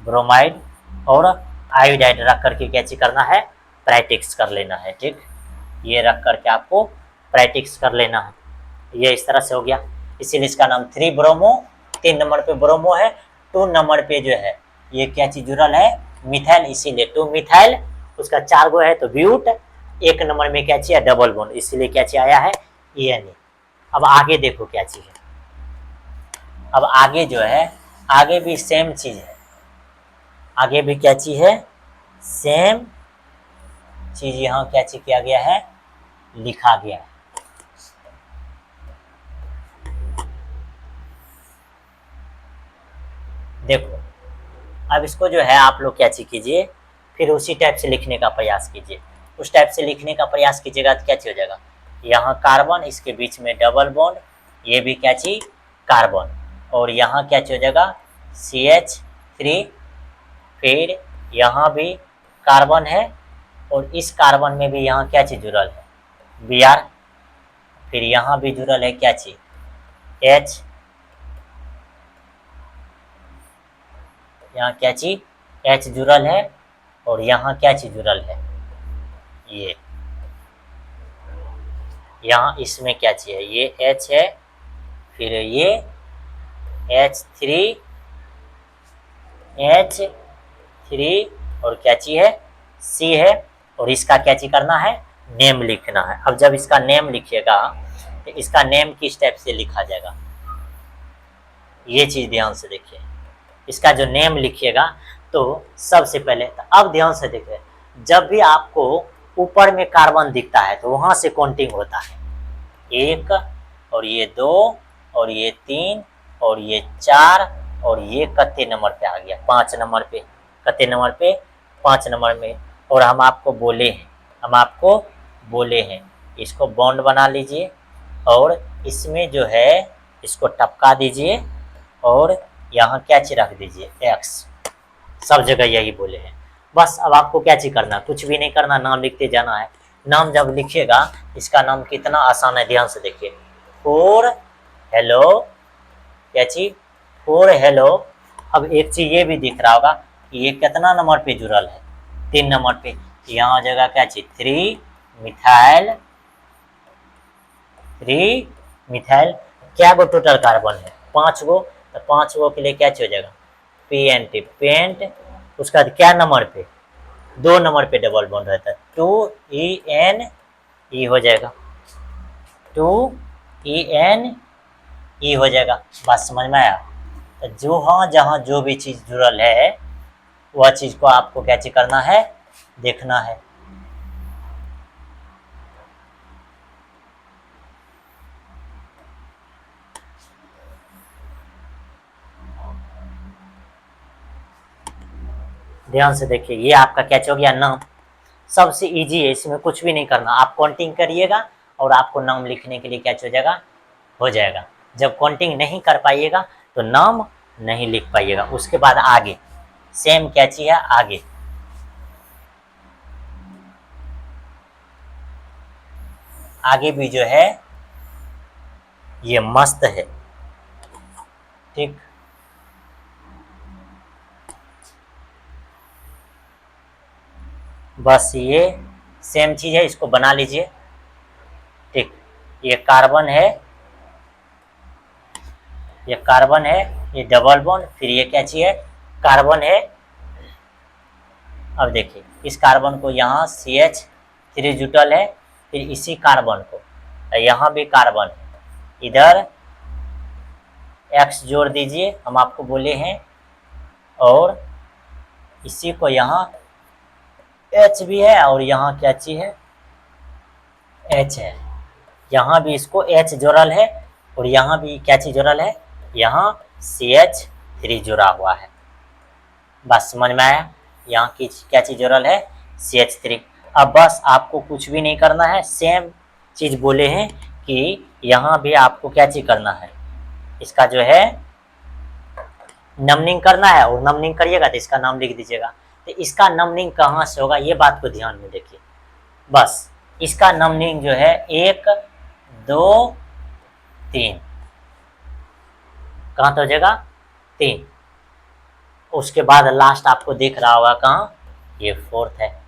ब्रोमाइड और आयोडाइड रख करके क्या चीज करना है, प्रैक्टिस कर लेना है, ठीक। ये रख करके आपको प्रैक्टिस कर लेना है। ये इस तरह से हो गया, इसीलिए इसका नाम 3 ब्रोमो, 3 नंबर पे ब्रोमो है, 2 नंबर पे जो है ये क्या चीज जुड़ल है, मिथाइल, इसीलिए 2 मिथाइल। उसका 4 गो है तो ब्यूट, 1 नंबर में क्या चीज है, डबल बॉन्ड, इसीलिए क्या चीज आया है, ENE। अब आगे देखो क्या चीज है, अब आगे जो है, आगे भी सेम चीज है, आगे भी क्या चीज है, सेम चीज यहाँ क्या चीज किया गया है, लिखा गया है। देखो अब इसको जो है आप लोग क्या चीज कीजिए, फिर उसी टाइप से लिखने का प्रयास कीजिए। उस टाइप से लिखने का प्रयास कीजिएगा तो क्या चीज हो जाएगा, यहाँ कार्बन, इसके बीच में डबल बॉन्ड, ये भी क्या चीज, कार्बन। और यहाँ क्या चीज हो जाएगा, CH3। फिर यहाँ भी कार्बन है और इस कार्बन में भी यहाँ क्या चीज जुड़ल है, Br। फिर यहाँ भी जुड़ल है क्या चीज, H। यहाँ क्या चीज, H जुड़ल है और यहाँ क्या चीज जुड़ल है, ये यहाँ इसमें क्या चीज है, ये H है, फिर ये H3 और क्या चीज है, C है। और इसका क्या चीज करना है, नेम लिखना है। अब जब इसका नेम लिखिएगा तो इसका नेम किस टाइप से लिखा जाएगा, ये चीज ध्यान से देखिए। इसका जो नेम लिखिएगा तो सबसे पहले, तो अब ध्यान से देखिए, जब भी आपको ऊपर में कार्बन दिखता है तो वहां से काउंटिंग होता है, 1 और ये 2 और ये 3 और ये 4 और ये कत्ते नंबर पे आ गया, 5 नंबर पे, कत्ते नंबर पे, 5 नंबर में। और हम आपको बोले हैं इसको बॉन्ड बना लीजिए और इसमें जो है इसको टपका दीजिए और यहाँ क्या चीज रख दीजिए, X। सब जगह यही बोले हैं। बस अब आपको क्या चीज करना, कुछ भी नहीं करना, नाम लिखते जाना है। नाम जब लिखिएगा, इसका नाम कितना आसान है, ध्यान से देखिए। 4 हेलो, क्या चीज, 4 हेलो। अब एक चीज ये भी दिख रहा होगा कि ये कितना नंबर पे जुड़ल है, 3 नंबर पे। यहाँ जगह क्या चीज, 3 मिथाइल। क्या गो टोटल कार्बन है, 5 गो। तो 5 गो के लिए क्या चीज हो जाएगा, पेंट, उसका क्या नंबर पे, 2 नंबर पे डबल बॉन्ड रहता है, 2ENE हो जाएगा, 2ENE हो जाएगा। बात समझ में आया। तो जो हाँ जहाँ जो भी चीज जुड़ल है वह चीज को आपको क्या चीज करना है, देखना है। ध्यान से देखिए, ये आपका क्या हो गया, नाम। सबसे इजी है, इसमें कुछ भी नहीं करना, आप काउंटिंग करिएगा और आपको नाम लिखने के लिए क्या हो जाएगा। जब काउंटिंग नहीं कर पाइएगा तो नाम नहीं लिख पाइएगा। उसके बाद आगे सेम क्या चीज है, आगे भी जो है ये मस्त है, ठीक। बस ये सेम चीज है, इसको बना लीजिए, ठीक। ये कार्बन है, ये डबल बॉन्ड, फिर ये क्या चीज है, कार्बन है। अब देखिए इस कार्बन को यहाँ CH3 जुटल है, फिर इसी कार्बन को यहाँ भी कार्बन है, इधर X जोड़ दीजिए, हम आपको बोले हैं। और इसी को यहाँ H भी है और यहाँ क्या चीज है, H है। यहाँ भी इसको H जोड़ल है और यहाँ भी क्या चीज जोड़ल है, यहाँ CH3 जुड़ा हुआ है। बस समझ में आया, यहाँ की क्या चीज जोड़ल है, CH3। अब बस आपको कुछ भी नहीं करना है, सेम चीज बोले हैं कि यहाँ भी आपको क्या चीज करना है, इसका जो है नंबरिंग करना है। और नंबरिंग करिएगा तो इसका नाम लिख दीजिएगा। तो इसका नंबरिंग कहाँ से होगा, ये बात को ध्यान में देखिए। बस इसका नंबरिंग जो है 1 2 3, कहाँ तो हो जाएगा 3। उसके बाद लास्ट आपको दिख रहा होगा कहाँ, ये 4th है।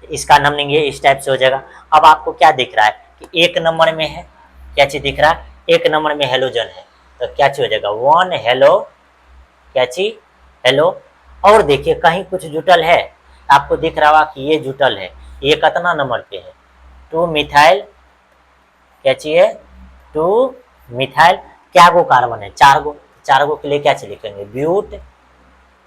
इसका नंबरिंग ये इस टाइप से हो जाएगा। अब आपको क्या दिख रहा है कि 1 नंबर में है, क्या चीज दिख रहा है, 1 नंबर में हेलोजन है, तो क्या चीज हो जाएगा 1 हेलो, क्या चीज हेलो। और देखिए कहीं कुछ जुटल है, आपको दिख रहा होगा कि ये जुटल है, ये कितना नंबर पे है, 2 मिथाइल, क्या चीज है 2 मिथाइल। क्या गो कार्बन है, 4 गो, 4 गो के लिए क्या चीज लिखेंगे, ब्यूट,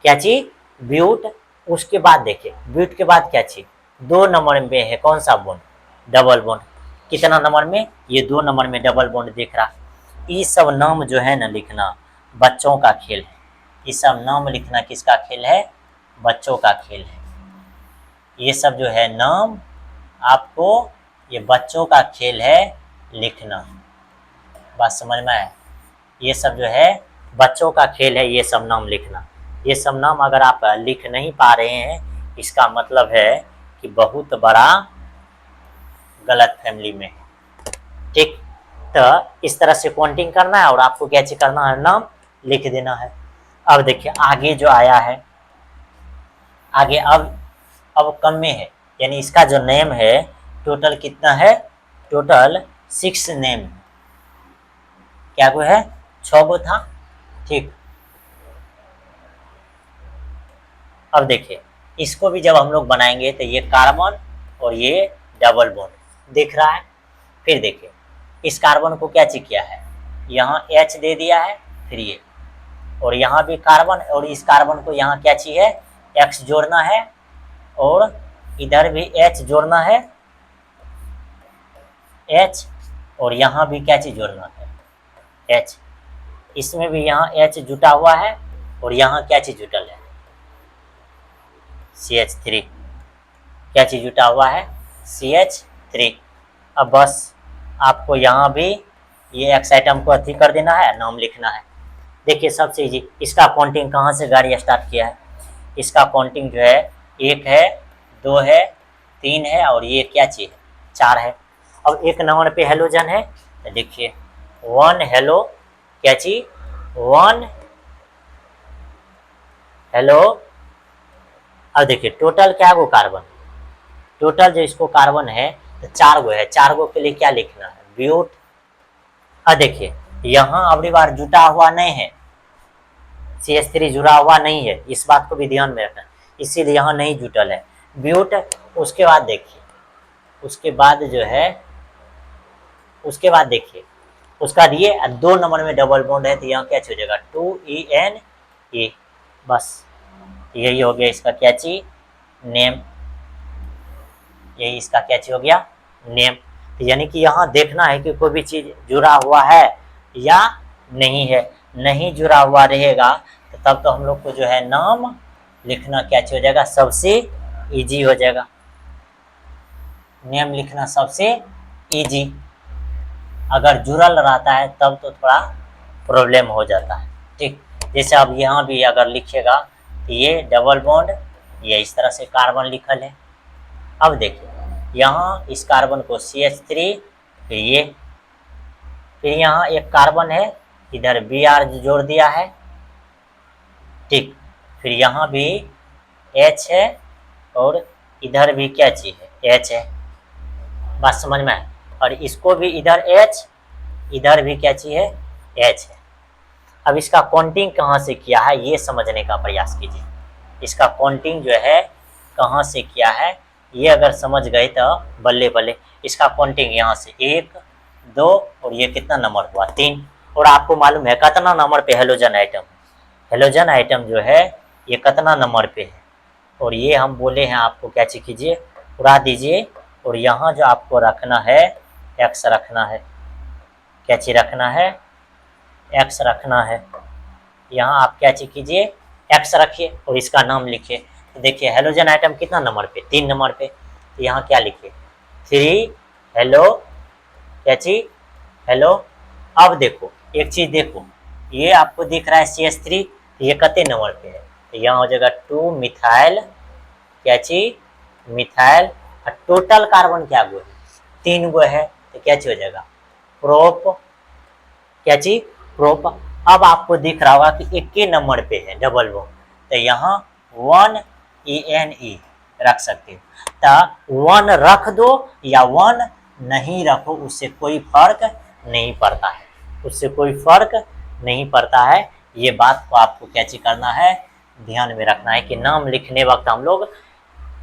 क्या चीज ब्यूट। उसके बाद देखिए ब्यूट के बाद क्या चीज, 2 नंबर में है कौन सा बॉन्ड, डबल बॉन्ड। कितना नंबर में, ये 2 नंबर में डबल बॉन्ड दिख रहा। ये सब नाम जो है ना लिखना बच्चों का खेल है, ये सब नाम लिखना किसका खेल है, बच्चों का खेल है। ये सब जो है नाम आपको, ये बच्चों का खेल है लिखना। बात समझ में आए? ये सब जो है बच्चों का खेल है, ये सब नाम लिखना। ये सब नाम अगर आप लिख नहीं पा रहे हैं, इसका मतलब है कि बहुत बड़ा गलत फैमिली में है। ठीक, तो इस तरह से काउंटिंग करना है और आपको क्या चीज करना है, नाम लिख देना है। अब देखिए आगे जो आया है, आगे अब कम में है, यानी इसका जो नेम है टोटल कितना है, टोटल 6 नेम। क्या वो है, 6 गो था। ठीक, अब देखिए इसको भी जब हम लोग बनाएंगे तो ये कार्बन और ये डबल बॉन्ड दिख रहा है। फिर देखिए इस कार्बन को क्या चीज किया है, यहाँ H दे दिया है, फिर ये, और यहाँ भी कार्बन, और इस कार्बन को यहाँ क्या चाहिए, X जोड़ना है, और इधर भी H जोड़ना है, H, और यहाँ भी क्या चीज जोड़ना है, H। इसमें भी यहाँ H जुटा हुआ है, और यहाँ क्या चीज जुटल है, CH3। क्या चीज जुटा हुआ है, CH3। अब बस आपको यहाँ भी ये X आइटम को अति कर देना है, नाम लिखना है। देखिए सबसे इजी, इसका काउंटिंग कहाँ से गाड़ी स्टार्ट किया है, इसका काउंटिंग जो है 1 है, 2 है, 3 है, और ये क्या चीज है, 4 है। अब 1 नंबर पे हेलोजन है, तो देखिए 1 हेलो, क्या चीज, 1 हेलो। अब देखिए टोटल क्या गो कार्बन, टोटल जो इसको कार्बन है तो 4 गो है, 4 गो के लिए क्या लिखना है, ब्यूट। अब देखिए यहाँ अबरी बार जुटा हुआ नहीं है, CH3 जुड़ा हुआ नहीं है, इस बात को भी ध्यान में रखना, इसीलिए यहाँ नहीं जुटल है ब्यूट। उसके बाद देखिए, उसके बाद जो है, उसके बाद देखिए उसका दिए 2 नंबर में डबल बॉन्ड है, तो यहाँ क्या हो जाएगा, 2ENA। बस यही हो गया इसका क्या चीज, नेम। यही इसका क्या चीज हो गया, नेम। तो यानी कि यहाँ देखना है कि कोई भी चीज जुड़ा हुआ है या नहीं है। नहीं जुड़ा हुआ रहेगा तो तब तो हम लोग को जो है नाम लिखना क्या चीज हो जाएगा, सबसे इजी हो जाएगा, नेम लिखना सबसे इजी। अगर जुड़ल रहता है तब तो थोड़ा प्रॉब्लम हो जाता है। ठीक, जैसे अब यहाँ भी अगर लिखेगा तो ये डबल बॉन्ड, ये इस तरह से कार्बन लिखल है। अब देखिए यहाँ इस कार्बन को CH3, फिर ये, फिर यहाँ एक कार्बन है, इधर Br जोड़ दिया है। ठीक, फिर यहाँ भी H है, और इधर भी क्या चीज है, H है। बात समझ में आए? और इसको भी इधर H, इधर भी क्या चीज है, H है। अब इसका काउंटिंग कहाँ से किया है ये समझने का प्रयास कीजिए। इसका काउंटिंग जो है कहाँ से किया है ये अगर समझ गए तो बल्ले बल्ले। इसका काउंटिंग यहाँ से 1, 2, और ये कितना नंबर हुआ, 3। और आपको मालूम है कितना नंबर पे हेलोजन आइटम, हेलोजन आइटम जो है ये कितना नंबर पे है। और ये हम बोले हैं आपको क्या चीज कीजिए, उड़ा दीजिए, और यहाँ जो आपको रखना है X रखना है। क्या चीज रखना है, X रखना है। यहाँ आप क्या चीज कीजिए, X रखिए और इसका नाम लिखिए। तो देखिए हेलोजन आइटम कितना नंबर पे, 3 नंबर पे। तो यहाँ क्या लिखिए, 3 हेलो, क्या चीज, हेलो। अब देखो एक चीज देखो, ये आपको दिख रहा है CH3, तो ये कितने नंबर पे है, तो यहाँ हो जाएगा 2 मिथाइल, क्या चीज, मिथाइल। और टोटल कार्बन क्या गो है, 3 गो है, तो क्या चीज हो जाएगा, प्रोप, क्या चीज, प्रोप। अब आपको दिख रहा होगा कि 1 नंबर पे है डबल बॉन्ड, तो यहाँ 1ENE रख सकते हो। तो 1 रख दो या 1 नहीं रखो, उससे कोई फर्क नहीं पड़ता है, उससे कोई फर्क नहीं पड़ता है। ये बात को आपको क्या चीज करना है, ध्यान में रखना है कि नाम लिखने वक्त हम लोग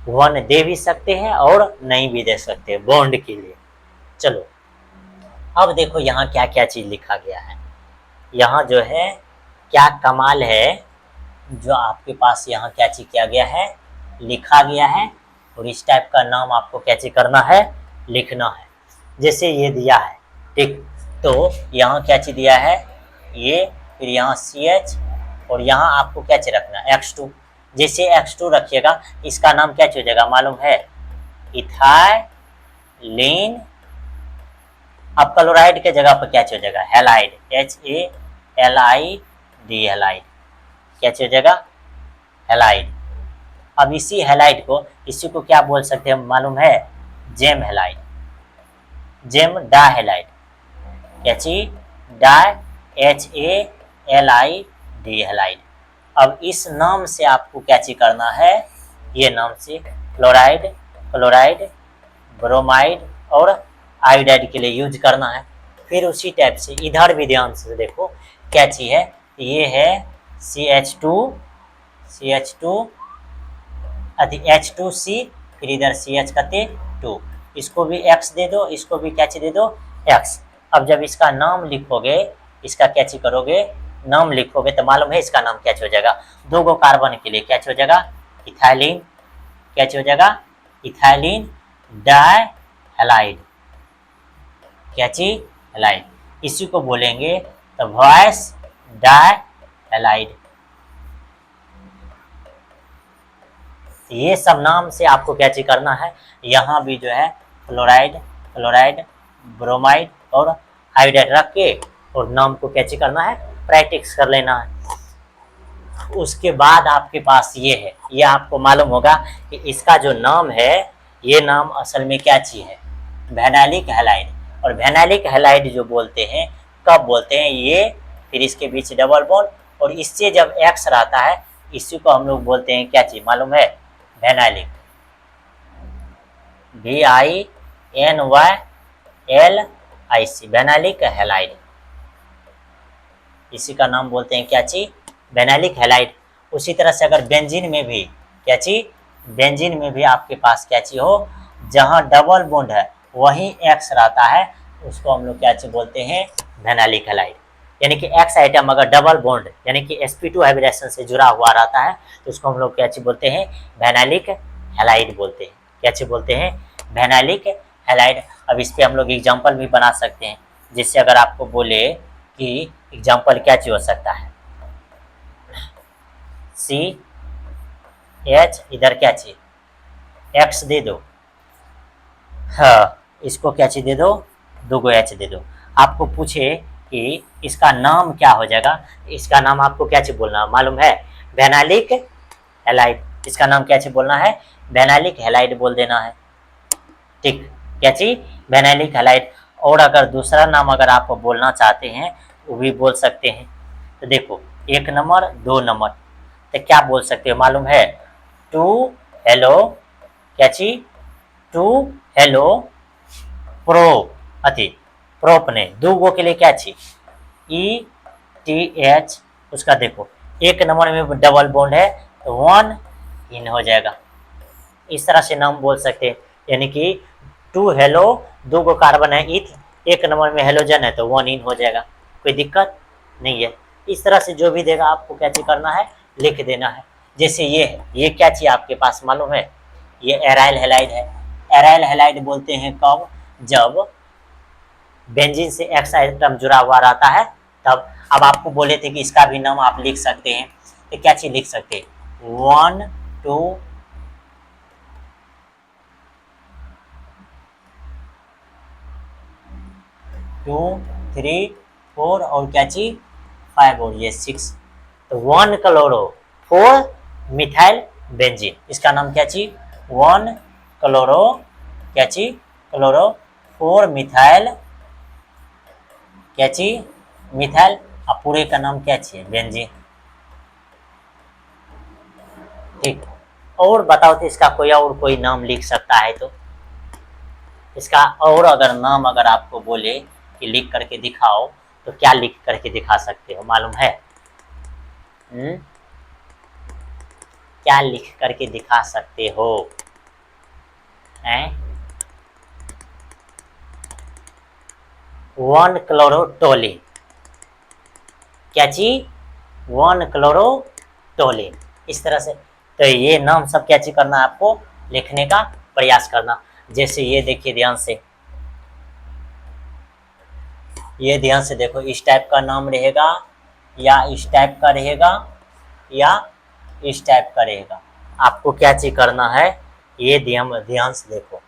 1 दे भी सकते हैं और नहीं भी दे सकते बॉन्ड के लिए। चलो अब देखो यहाँ क्या क्या चीज लिखा गया है। यहाँ जो है क्या कमाल है, जो आपके पास यहाँ क्या चीज किया गया है, लिखा गया है। और इस टाइप का नाम आपको क्या चीज करना है, लिखना है। जैसे ये दिया है, ठीक, तो यहाँ क्या चीज दिया है, ये, फिर यहाँ CH, और यहाँ आपको क्या चीज रखना है, X2। जैसे X2 रखिएगा इसका नाम क्या चीज हो जाएगा मालूम है, इथाइलिन। अब क्लोराइड के जगह पर क्या हो जाएगा, हैलाइड, HALID, हैलाइड, क्या हो जाएगा, हैलाइड। अब इसी हैलाइड को, इसी को क्या बोल सकते हैं मालूम है, जेम हैलाइड, जेम डायहैलाइड, क्या चीज, डाई, HALID हैलाइड। अब इस नाम से आपको क्या चीज करना है, ये नाम से क्लोराइड, क्लोराइड, ब्रोमाइड और आयोडाइड के लिए यूज करना है। फिर उसी टाइप से इधर भी ध्यान से देखो क्या चीज है, ये है CH2, H2C, फिर इधर CH कहते 2, इसको भी X दे दो, इसको भी क्या चीज दे दो, X। अब जब इसका नाम लिखोगे, इसका क्या चीज करोगे, नाम लिखोगे तो मालूम है इसका नाम क्या हो जाएगा, दो गो कार्बन के लिए क्या हो जाएगा, इथाइलिन, क्या हो जाएगा, इथाइलिन डायहैलाइड, क्या चीज, हैलाइड। इसी को बोलेंगे तो वॉइस डायहैलाइड। ये सब नाम से आपको क्या चीज करना है, यहाँ भी जो है क्लोराइड, क्लोराइड, ब्रोमाइड और आयोडाइड रख के और नाम को क्या चीज करना है, प्रैक्टिस कर लेना है। उसके बाद आपके पास ये है, ये आपको मालूम होगा कि इसका जो नाम है, ये नाम असल में क्या चीज है, वैनालिक हैलाइड। और वैनालिक हैलाइड जो बोलते हैं, कब बोलते हैं, ये फिर इसके बीच डबल बॉन्ड और इससे जब एक्स रहता है, इसी को हम लोग बोलते हैं क्या चीज मालूम है, वैनालिक, VINYLIC, वैनालिक हैलाइड, इसी का नाम बोलते हैं क्या चीज, वैनालिक हैलाइड। उसी तरह से अगर बेंजीन में भी क्या चीज, बेंजीन में भी आपके पास क्या चीज हो, जहां डबल बॉन्ड है वहीं एक्स रहता है, उसको हम लोग क्या चीज बोलते हैं, वैनालिक हैलाइड। यानी कि एक्स आइटम अगर डबल बॉन्ड यानी कि sp2 हाइब्रिडेशन से जुड़ा हुआ रहता है तो उसको हम लोग क्या चीज बोलते हैं, वैनालिक हैलाइड बोलते हैं, क्या चीज बोलते हैं, वैनालिक हैलाइड। अब इस पे हम लोग एग्जाम्पल भी बना सकते हैं, जिससे अगर आपको बोले कि एग्जाम्पल क्या चीज हो सकता है, CH, इधर क्या चीज, X दे दो, हाँ इसको क्या चीज दे दो, दो गो H दे दो। आपको पूछे कि इसका नाम क्या हो जाएगा, इसका नाम आपको क्या चीज बोलना मालूम है, वैनालिक हैलाइड। इसका नाम क्या चीज बोलना है, वैनालिक हैलाइड बोल देना है, ठीक, क्या चीज, वैनालिक हैलाइड। और अगर दूसरा नाम अगर आप बोलना चाहते हैं वो भी बोल सकते हैं। तो देखो 1 नंबर 2 नंबर, तो क्या बोल सकते हो मालूम है, 2 हेलो, क्या चीज, 2 हेलो प्रो, अति प्रोप ने दो गो के लिए क्या चीज, ETH, उसका देखो 1 नंबर में डबल बॉन्ड है तो 1 इन हो जाएगा। इस तरह से नाम बोल सकते हैं, यानी कि 2 हेलो, दो गो कार्बन है इथ, 1 नंबर में हेलोजन है तो 1 इन हो जाएगा, कोई दिक्कत नहीं है। इस तरह से जो भी देगा आपको क्या चीज करना है, लिख देना है। जैसे ये है, ये क्या चीज आपके पास मालूम है, ये एराइल हैलाइड है। एराइल हैलाइड बोलते हैं कब, जब बेंजीन से एक्स आइटम जुड़ा हुआ रहता है तब। अब आपको बोले थे कि इसका भी नाम आप लिख सकते हैं, तो क्या चीज लिख सकते हैं, 1 2 2 3 4 और क्या चीज 5 और ये 6, तो 1 क्लोरो 4 मिथाइल बेंजीन, इसका नाम क्या चीज, 1 क्लोरो, क्या चीज, क्लोरो 4 मिथाइल, क्या चीज, मिथाइल। अब पूरे का नाम क्या चाहिए, बेंजीन, ठीक। और बताओ तो इसका कोई और कोई नाम लिख सकता है तो, इसका और अगर नाम अगर आपको बोले कि लिख करके दिखाओ तो क्या लिख करके दिखा सकते हो मालूम है, क्या लिख करके दिखा सकते हो, हैं, 1 क्लोरोटोलिन, क्या चीज, 1 क्लोरोटोलिन, इस तरह से। तो ये नाम सब क्या चीज करना है आपको, लिखने का प्रयास करना। जैसे ये देखिए ध्यान से, ये ध्यान से देखो, इस टाइप का नाम रहेगा या इस टाइप का रहेगा या इस टाइप का रहेगा, आपको क्या चीज करना है, ये ध्यान से देखो।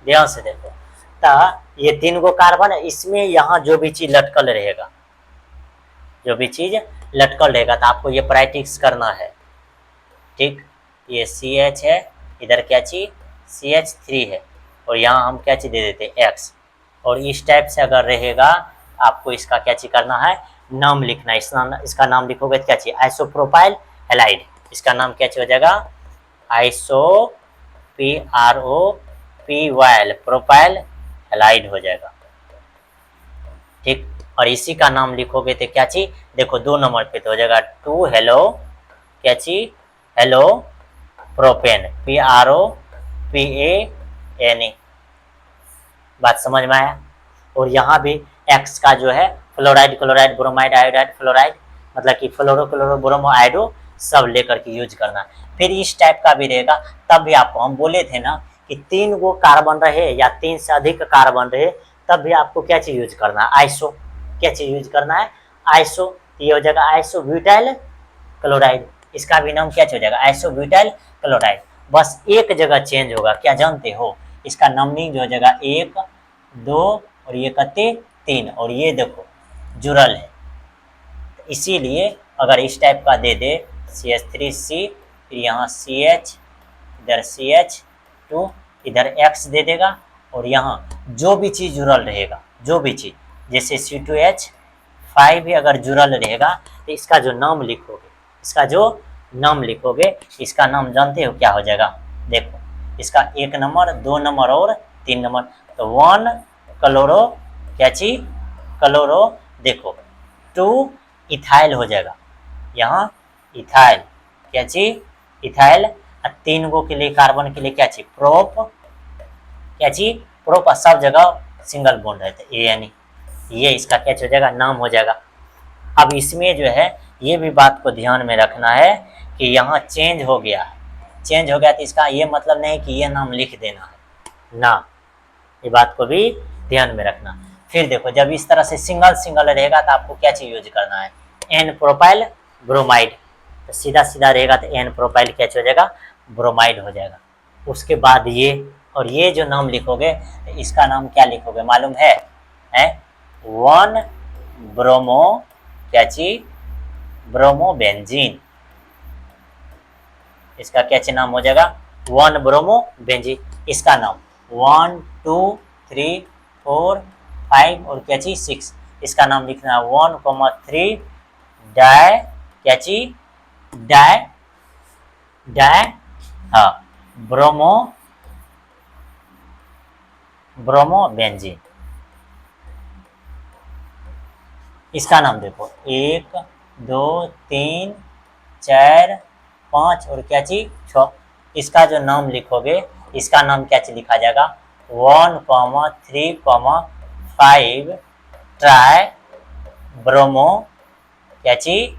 ध्यान से देखो, तो ये 3 गो कार्बन है, इसमें यहाँ जो भी चीज लटकल रहेगा, जो भी चीज लटकल रहेगा तो आपको ये प्रैक्टिस करना है। ठीक, ये CH है, इधर क्या चीज CH3 है, और यहाँ हम क्या चीज दे देते X, और इस टाइप से अगर रहेगा आपको इसका क्या चीज करना है, नाम लिखना है। इसका नाम लिखोगे तो क्या चीज आइसोप्रोपाइल हैलाइड, इसका नाम क्या चीज हो जाएगा आइसो PROPYL प्रोपाइल हैलाइड हो जाएगा। ठीक, और इसी का नाम लिखोगे तो क्या चीज देखो 2 नंबर पे तो हो जाएगा 2 हेलो क्या चीज हेलो प्रोपेन PROPANE। बात समझ में आया। और यहाँ भी X का जो है fluoride chloride bromide iodide fluoride, मतलब कि फ्लोरो क्लोरो ब्रोमो आयोडो सब लेकर के यूज करना। फिर इस टाइप का भी रहेगा, तब भी आपको हम बोले थे ना कि 3 गो कार्बन रहे या 3 से अधिक कार्बन रहे, तब भी आपको क्या चीज यूज करना है आइसो, क्या चीज यूज करना है आइसो। ये हो जाएगा आइसोब्यूटाइल क्लोराइड, इसका भी नाम क्या हो जाएगा आइसोब्यूटाइल क्लोराइड। बस एक जगह चेंज होगा, क्या जानते हो, इसका नंबरिंग जो हो जाएगा 1 2 और ये कते 3, और ये देखो जुड़ल है, इसीलिए अगर इस टाइप का दे दे CH3C, फिर यहाँ CH, इधर CH2, इधर X दे देगा, और यहाँ जो भी चीज़ जुड़ल रहेगा, जो भी चीज़ जैसे C2H5 भी अगर जुड़ल रहेगा तो इसका जो नाम लिखोगे, इसका जो नाम लिखोगे, इसका नाम जानते हो क्या हो जाएगा, देखो इसका 1 नंबर 2 नंबर और 3 नंबर, तो 1 क्लोरो क्या चीज क्लोरो, देखो 2 इथाइल हो जाएगा, यहाँ इथाइल क्या चीज इथाइल, 3 गो के लिए कार्बन के लिए क्या चीज प्रोप, क्या चीज प्रोप, सब जगह सिंगल बॉन्ड है तो ANE, ये इसका क्या हो जाएगा नाम हो जाएगा। अब इसमें जो है ये भी बात को ध्यान में रखना है कि यहाँ चेंज हो गया है, चेंज हो गया तो इसका ये मतलब नहीं कि ये नाम लिख देना है ना, ये बात को भी ध्यान में रखना। फिर देखो जब इस तरह से सिंगल सिंगल रहेगा तो आपको क्या चीज यूज करना है N प्रोपाइल ब्रोमाइड, तो सीधा सीधा रहेगा तो N प्रोपाइल क्या हो जाएगा ब्रोमाइड हो जाएगा। उसके बाद ये, और ये जो नाम लिखोगे इसका नाम क्या लिखोगे मालूम है 1 ब्रोमो क्या चीज ब्रोमो बेंजीन, इसका क्या चीज नाम हो जाएगा 1 ब्रोमो बेंजीन, इसका नाम 1 2 3 4 5 और क्या चीज 6, इसका नाम लिखना है 1,3 डाई क्या चीज डाई डाई हाँ ब्रोमो ब्रोमो बेंजीन, इसका नाम देखो 1 2 3 4 5 और क्या चीज 6, इसका जो नाम लिखोगे इसका नाम क्या चीज लिखा जाएगा 1,3,5 ट्राई ब्रोमो क्या चीज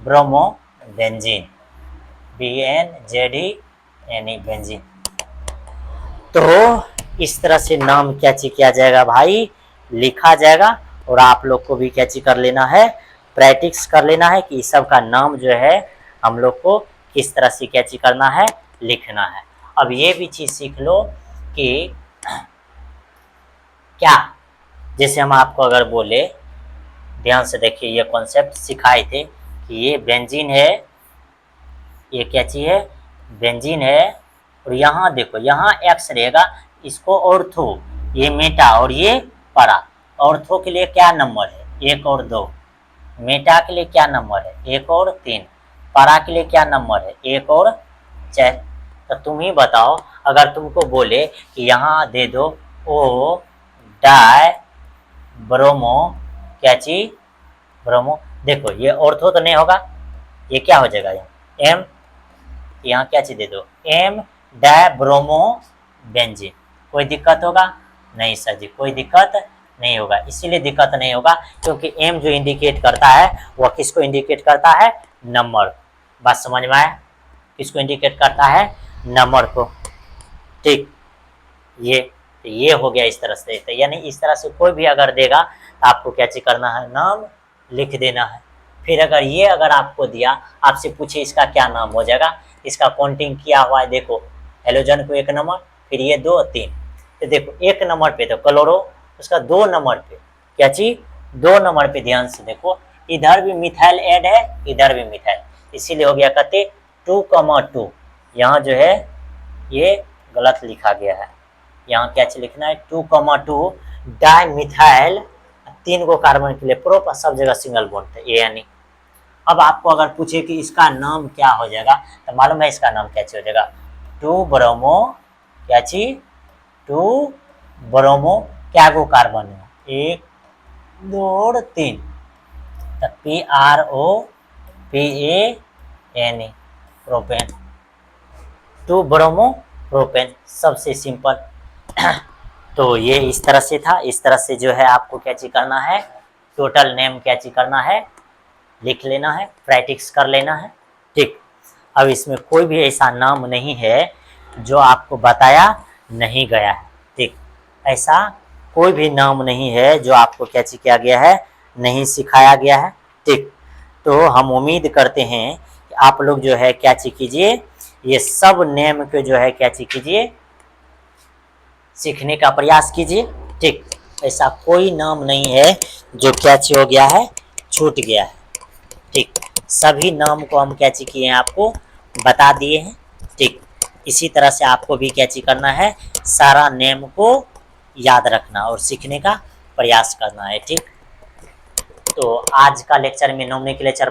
ब्रोमो बेंजीन BNZENE बेंजीन। तो इस तरह से नाम क्या चीज किया जाएगा भाई लिखा जाएगा, और आप लोग को भी क्या चीज कर लेना है प्रैक्टिस कर लेना है कि इस सब का नाम जो है हम लोग को किस तरह से क्या चीज करना है लिखना है। अब ये भी चीज सीख लो कि क्या, जैसे हम आपको अगर बोले ध्यान से देखिए ये कॉन्सेप्ट सिखाए थे कि ये बेंजीन है, ये क्या चीज है बेंजीन है, और यहाँ देखो यहाँ X रहेगा, इसको ऑर्थो ये मेटा और ये para, ऑर्थो के लिए क्या नंबर है 1 और 2, मेटा के लिए क्या नंबर है 1 और 3, para के लिए क्या नंबर है 1 और 4। तो तुम ही बताओ अगर तुमको बोले कि यहाँ दे दो O डाई ब्रोमो क्या चीज ब्रोमो, देखो ये ऑर्थो तो नहीं होगा, ये क्या हो जाएगा M, यहाँ क्या चीज दे दो M डाई ब्रोमो बेंजीन, कोई दिक्कत होगा नहीं सर जी कोई दिक्कत नहीं होगा। इसीलिए दिक्कत नहीं होगा क्योंकि M जो इंडिकेट करता है वह किसको इंडिकेट करता है नंबर, बात समझ में आया, किसको इंडिकेट करता है नंबर को। ठीक, ये हो गया इस तरह से, तो यानी इस तरह से कोई भी अगर देगा तो आपको क्या चीज करना है नाम लिख देना है। फिर अगर ये अगर आपको दिया आपसे पूछे इसका क्या नाम हो जाएगा, इसका काउंटिंग किया हुआ है देखो हेलोजन को 1 नंबर, फिर ये 2 3, तो देखो 1 नंबर पे तो क्लोरो, उसका 2 नंबर पे क्या चीज, 2 नंबर पे ध्यान से देखो, इधर भी मिथाइल ऐड है, इधर भी मिथाइल, इसीलिए हो गया कहते 2,2। यहाँ जो है ये गलत लिखा गया है, यहाँ क्या चीज लिखना है 2,2 डाई मिथाइल, 3 को कार्बन के लिए प्रोप, सब जगह सिंगल बॉन्ड है ये यानी। अब आपको अगर पूछे कि इसका नाम क्या हो जाएगा, तो मालूम है इसका नाम क्या चीज हो जाएगा, 2 ब्रोमो क्या चीज, 2 ब्रोमो क्या गो कार्बन है, 1 2 और 3, तो PROPANE प्रोपेन, 2 ब्रोमो प्रोपेन, सबसे सिंपल। तो ये इस तरह से था, इस तरह से जो है आपको क्या चीज करना है, टोटल नेम क्या चीज करना है, लिख लेना है, प्रैक्टिस कर लेना है, ठीक। अब इसमें कोई भी ऐसा नाम नहीं है जो आपको बताया नहीं गया है, ठीक, ऐसा कोई भी नाम नहीं है जो आपको क्या चीज किया गया है, नहीं सिखाया गया है, ठीक। तो हम उम्मीद करते हैं कि आप लोग जो है क्या चीज कीजिए, ये सब नेम को जो है क्या चीज कीजिए, सीखने का प्रयास कीजिए, ठीक। ऐसा कोई नाम नहीं है जो क्या चीज हो गया है, छूट गया है, ठीक। सभी नाम को हम क्या चीज किए हैं, आपको बता दिए हैं, ठीक। इसी तरह से आपको भी क्या चीज करना है, सारा नेम को याद रखना और सीखने का प्रयास करना है, ठीक। तो आज का लेक्चर में नोमेनक्लेचर